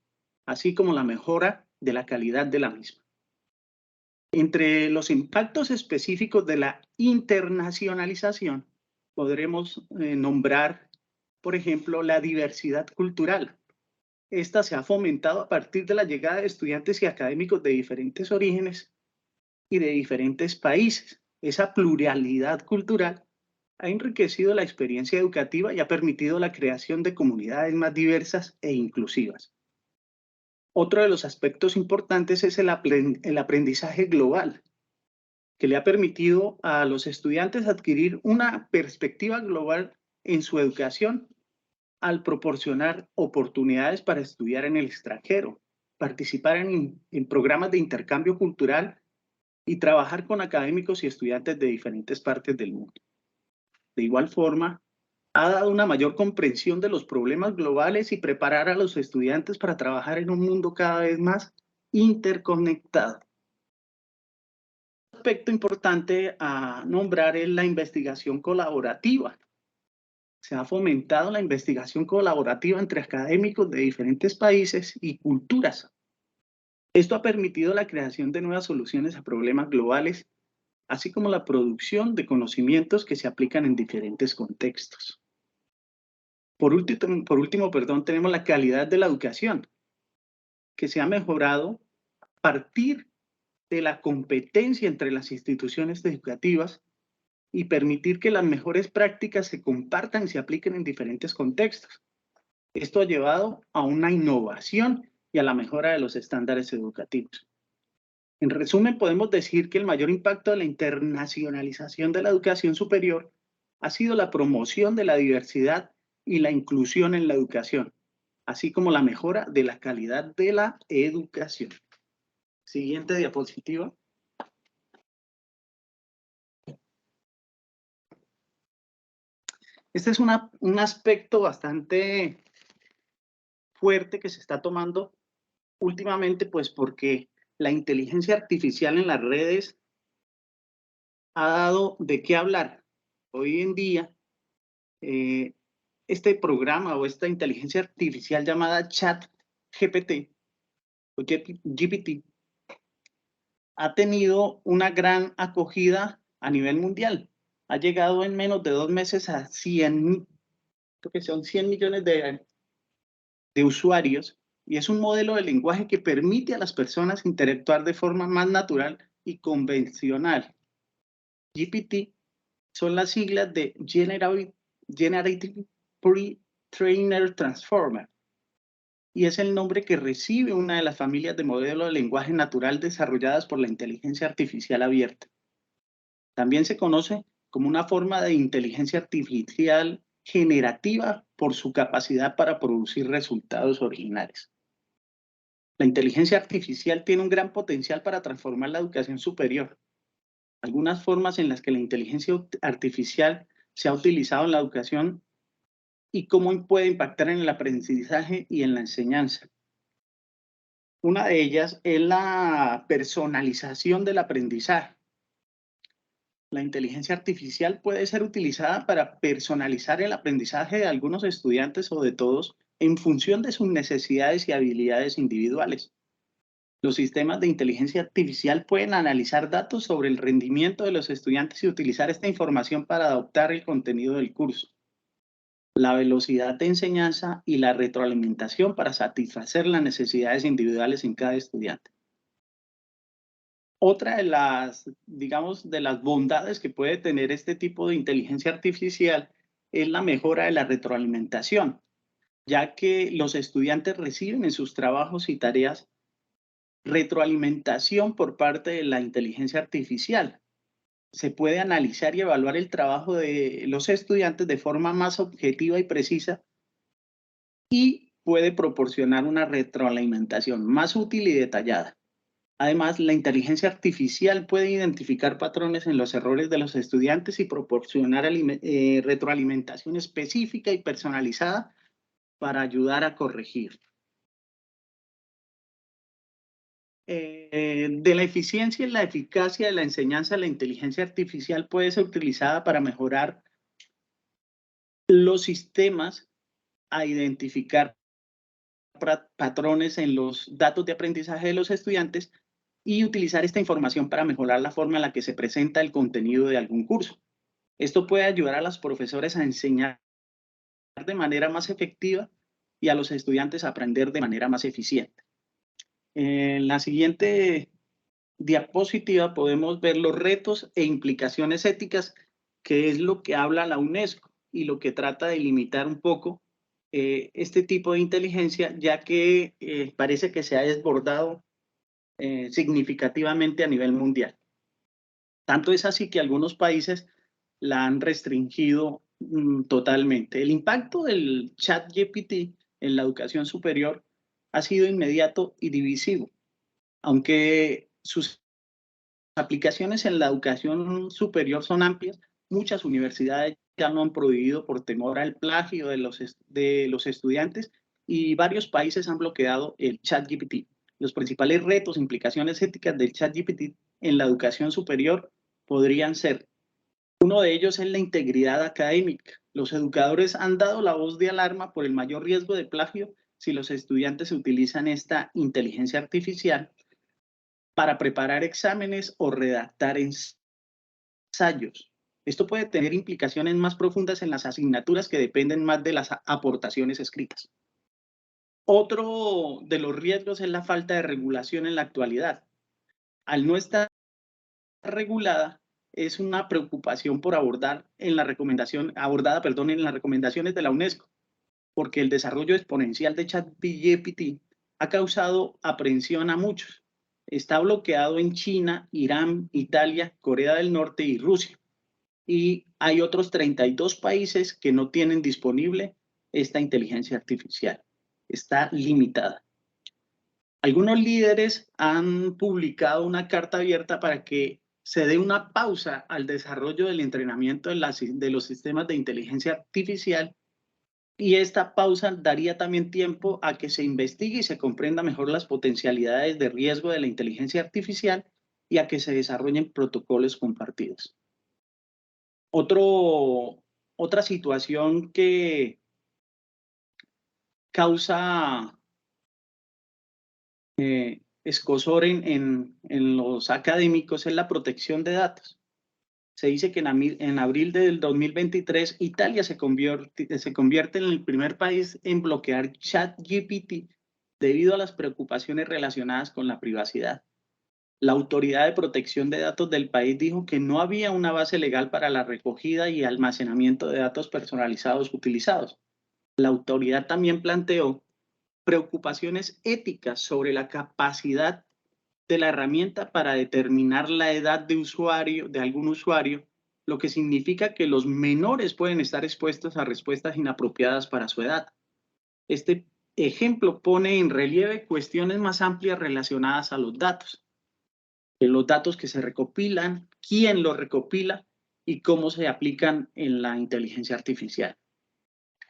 Speaker 5: así como la mejora de la calidad de la misma. Entre los impactos específicos de la internacionalización, podremos nombrar, por ejemplo, la diversidad cultural. Esta se ha fomentado a partir de la llegada de estudiantes y académicos de diferentes orígenes y de diferentes países. Esa pluralidad cultural ha enriquecido la experiencia educativa y ha permitido la creación de comunidades más diversas e inclusivas. Otro de los aspectos importantes es el aprendizaje global, que le ha permitido a los estudiantes adquirir una perspectiva global en su educación al proporcionar oportunidades para estudiar en el extranjero, participar en programas de intercambio cultural y trabajar con académicos y estudiantes de diferentes partes del mundo. De igual forma, ha dado una mayor comprensión de los problemas globales y preparar a los estudiantes para trabajar en un mundo cada vez más interconectado. Un aspecto importante a nombrar es la investigación colaborativa. Se ha fomentado la investigación colaborativa entre académicos de diferentes países y culturas. Esto ha permitido la creación de nuevas soluciones a problemas globales, así como la producción de conocimientos que se aplican en diferentes contextos. Por último, tenemos la calidad de la educación, que se ha mejorado a partir de la competencia entre las instituciones educativas y permitir que las mejores prácticas se compartan y se apliquen en diferentes contextos. Esto ha llevado a una innovación y a la mejora de los estándares educativos. En resumen, podemos decir que el mayor impacto de la internacionalización de la educación superior ha sido la promoción de la diversidad y la inclusión en la educación, así como la mejora de la calidad de la educación. Siguiente diapositiva. Este es un aspecto bastante fuerte que se está tomando últimamente, pues porque la inteligencia artificial en las redes ha dado de qué hablar. Hoy en día, este programa o esta inteligencia artificial llamada ChatGPT o GPT ha tenido una gran acogida a nivel mundial. Ha llegado en menos de 2 meses a 100, creo que son 100 millones de usuarios, y es un modelo de lenguaje que permite a las personas interactuar de forma más natural y convencional. GPT son las siglas de Generative Pre-Trained Transformer, y es el nombre que recibe una de las familias de modelos de lenguaje natural desarrolladas por la inteligencia artificial abierta. También se conoce como una forma de inteligencia artificial generativa por su capacidad para producir resultados originales. La inteligencia artificial tiene un gran potencial para transformar la educación superior. Algunas formas en las que la inteligencia artificial se ha utilizado en la educación y cómo puede impactar en el aprendizaje y en la enseñanza. Una de ellas es la personalización del aprendizaje. La inteligencia artificial puede ser utilizada para personalizar el aprendizaje de algunos estudiantes o de todos en función de sus necesidades y habilidades individuales. Los sistemas de inteligencia artificial pueden analizar datos sobre el rendimiento de los estudiantes y utilizar esta información para adaptar el contenido del curso, la velocidad de enseñanza y la retroalimentación para satisfacer las necesidades individuales en cada estudiante. Otra de las, digamos, de las bondades que puede tener este tipo de inteligencia artificial es la mejora de la retroalimentación, ya que los estudiantes reciben en sus trabajos y tareas retroalimentación por parte de la inteligencia artificial. Se puede analizar y evaluar el trabajo de los estudiantes de forma más objetiva y precisa y puede proporcionar una retroalimentación más útil y detallada. Además, la inteligencia artificial puede identificar patrones en los errores de los estudiantes y proporcionar retroalimentación específica y personalizada para ayudar a corregir. De la eficiencia y la eficacia de la enseñanza, la inteligencia artificial puede ser utilizada para mejorar los sistemas a identificar patrones en los datos de aprendizaje de los estudiantes y utilizar esta información para mejorar la forma en la que se presenta el contenido de algún curso. Esto puede ayudar a los profesores a enseñar de manera más efectiva y a los estudiantes a aprender de manera más eficiente. En la siguiente diapositiva podemos ver los retos e implicaciones éticas, que es lo que habla la UNESCO y lo que trata de limitar un poco este tipo de inteligencia, ya que parece que se ha desbordado significativamente a nivel mundial. Tanto es así que algunos países la han restringido totalmente. El impacto del ChatGPT en la educación superior ha sido inmediato y divisivo, aunque sus aplicaciones en la educación superior son amplias. Muchas universidades ya lo han prohibido por temor al plagio de los estudiantes y varios países han bloqueado el ChatGPT. Los principales retos e implicaciones éticas del ChatGPT en la educación superior podrían ser: uno de ellos es la integridad académica. Los educadores han dado la voz de alarma por el mayor riesgo de plagio si los estudiantes utilizan esta inteligencia artificial para preparar exámenes o redactar ensayos. Esto puede tener implicaciones más profundas en las asignaturas que dependen más de las aportaciones escritas. Otro de los riesgos es la falta de regulación en la actualidad. Al no estar regulada, es una preocupación por abordada en las recomendaciones de la UNESCO, porque el desarrollo exponencial de ChatGPT ha causado aprehensión a muchos, está bloqueado en China, Irán, Italia, Corea del Norte y Rusia. Y hay otros 32 países que no tienen disponible esta inteligencia artificial. Está limitada. Algunos líderes han publicado una carta abierta para que se dé una pausa al desarrollo del entrenamiento de los sistemas de inteligencia artificial, y esta pausa daría también tiempo a que se investigue y se comprenda mejor las potencialidades de riesgo de la inteligencia artificial y a que se desarrollen protocolos compartidos. Otra situación que causa escozor en los académicos es la protección de datos. Se dice que en abril del 2023 Italia se convierte en el primer país en bloquear ChatGPT debido a las preocupaciones relacionadas con la privacidad. La Autoridad de Protección de Datos del país dijo que no había una base legal para la recogida y almacenamiento de datos personalizados utilizados. La autoridad también planteó preocupaciones éticas sobre la capacidad de la herramienta para determinar la edad de algún usuario, lo que significa que los menores pueden estar expuestos a respuestas inapropiadas para su edad. Este ejemplo pone en relieve cuestiones más amplias relacionadas a los datos que se recopilan, quién los recopila y cómo se aplican en la inteligencia artificial.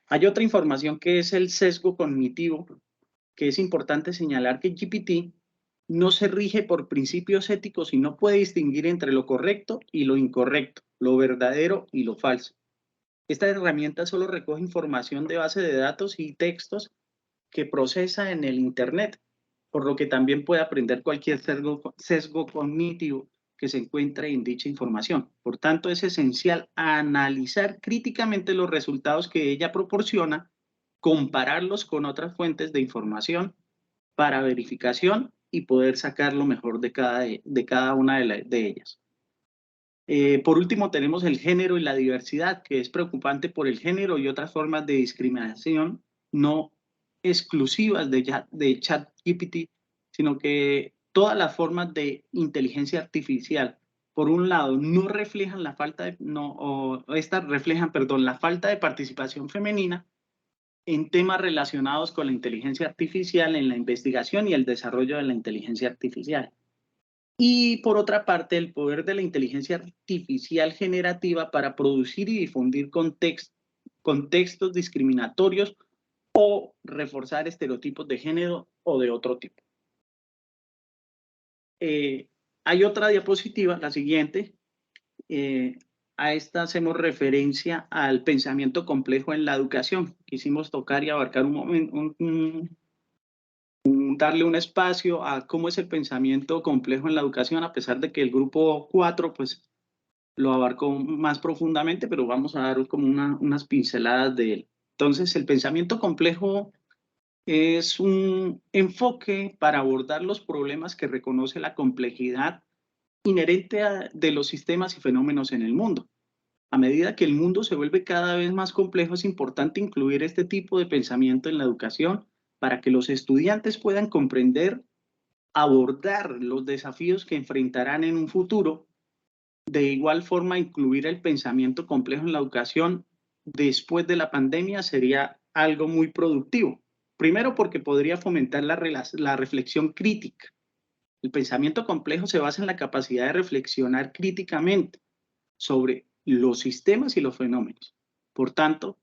Speaker 5: Hay otra información que es el sesgo cognitivo, que es importante señalar que GPT no se rige por principios éticos y no puede distinguir entre lo correcto y lo incorrecto, lo verdadero y lo falso. Esta herramienta solo recoge información de base de datos y textos que procesa en el Internet, por lo que también puede aprender cualquier sesgo cognitivo que se encuentre en dicha información. Por tanto, es esencial analizar críticamente los resultados que ella proporciona, compararlos con otras fuentes de información para verificación y poder sacar lo mejor de cada una de ellas. Por último, tenemos el género y la diversidad, que es preocupante por el género y otras formas de discriminación no exclusivas de ChatGPT, sino que todas las formas de inteligencia artificial, por un lado, no reflejan la falta de, la falta de participación femenina en temas relacionados con la inteligencia artificial, en la investigación y el desarrollo de la inteligencia artificial. Y por otra parte, el poder de la inteligencia artificial generativa para producir y difundir contextos discriminatorios o reforzar estereotipos de género o de otro tipo. Hay otra diapositiva, la siguiente. A esta hacemos referencia al pensamiento complejo en la educación. Quisimos tocar y abarcar darle un espacio a cómo es el pensamiento complejo en la educación, a pesar de que el grupo 4 pues, lo abarcó más profundamente, pero vamos a dar como unas pinceladas de él. Entonces, el pensamiento complejo es un enfoque para abordar los problemas que reconoce la complejidad inherente de los sistemas y fenómenos en el mundo. A medida que el mundo se vuelve cada vez más complejo, es importante incluir este tipo de pensamiento en la educación para que los estudiantes puedan comprender, abordar los desafíos que enfrentarán en un futuro. De igual forma, incluir el pensamiento complejo en la educación después de la pandemia sería algo muy productivo. Primero, porque podría fomentar la reflexión crítica. El pensamiento complejo se basa en la capacidad de reflexionar críticamente sobre los sistemas y los fenómenos. Por tanto,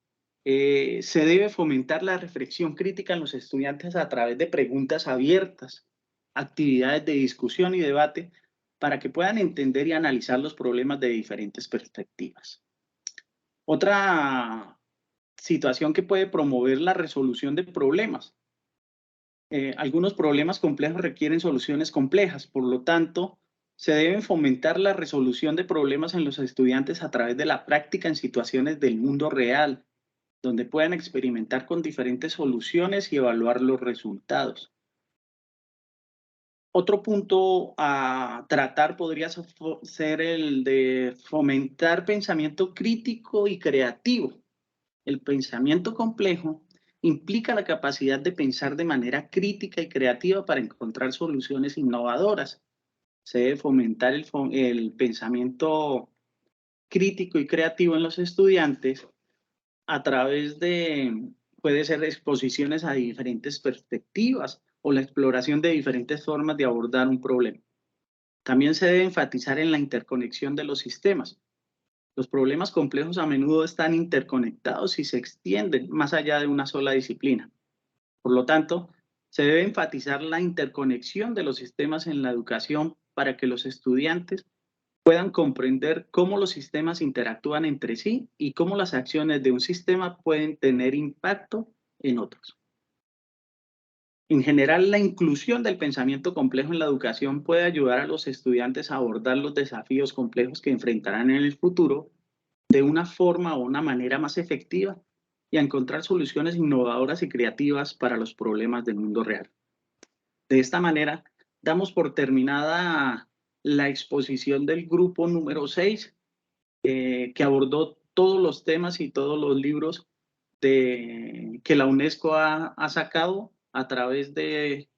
Speaker 5: se debe fomentar la reflexión crítica en los estudiantes a través de preguntas abiertas, actividades de discusión y debate para que puedan entender y analizar los problemas de diferentes perspectivas. Otra situación que puede promover la resolución de problemas. Algunos problemas complejos requieren soluciones complejas, por lo tanto, se debe fomentar la resolución de problemas en los estudiantes a través de la práctica en situaciones del mundo real, donde puedan experimentar con diferentes soluciones y evaluar los resultados. Otro punto a tratar podría ser el de fomentar pensamiento crítico y creativo. El pensamiento complejo implica la capacidad de pensar de manera crítica y creativa para encontrar soluciones innovadoras. Se debe fomentar el pensamiento crítico y creativo en los estudiantes a través de, puede ser exposiciones a diferentes perspectivas o la exploración de diferentes formas de abordar un problema. También se debe enfatizar en la interconexión de los sistemas. Los problemas complejos a menudo están interconectados y se extienden más allá de una sola disciplina. Por lo tanto, se debe enfatizar la interconexión de los sistemas en la educación para que los estudiantes puedan comprender cómo los sistemas interactúan entre sí y cómo las acciones de un sistema pueden tener impacto en otros. En general, la inclusión del pensamiento complejo en la educación puede ayudar a los estudiantes a abordar los desafíos complejos que enfrentarán en el futuro de una forma o una manera más efectiva y a encontrar soluciones innovadoras y creativas para los problemas del mundo real. De esta manera, damos por terminada la exposición del grupo número 6, que abordó todos los temas y todos los libros que la UNESCO ha sacado a través de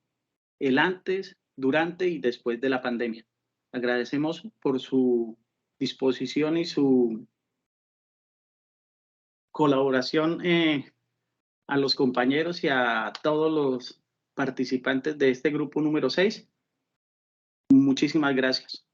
Speaker 5: el antes, durante y después de la pandemia. Agradecemos por su disposición y su colaboración a los compañeros y a todos los participantes de este grupo número 6. Muchísimas gracias.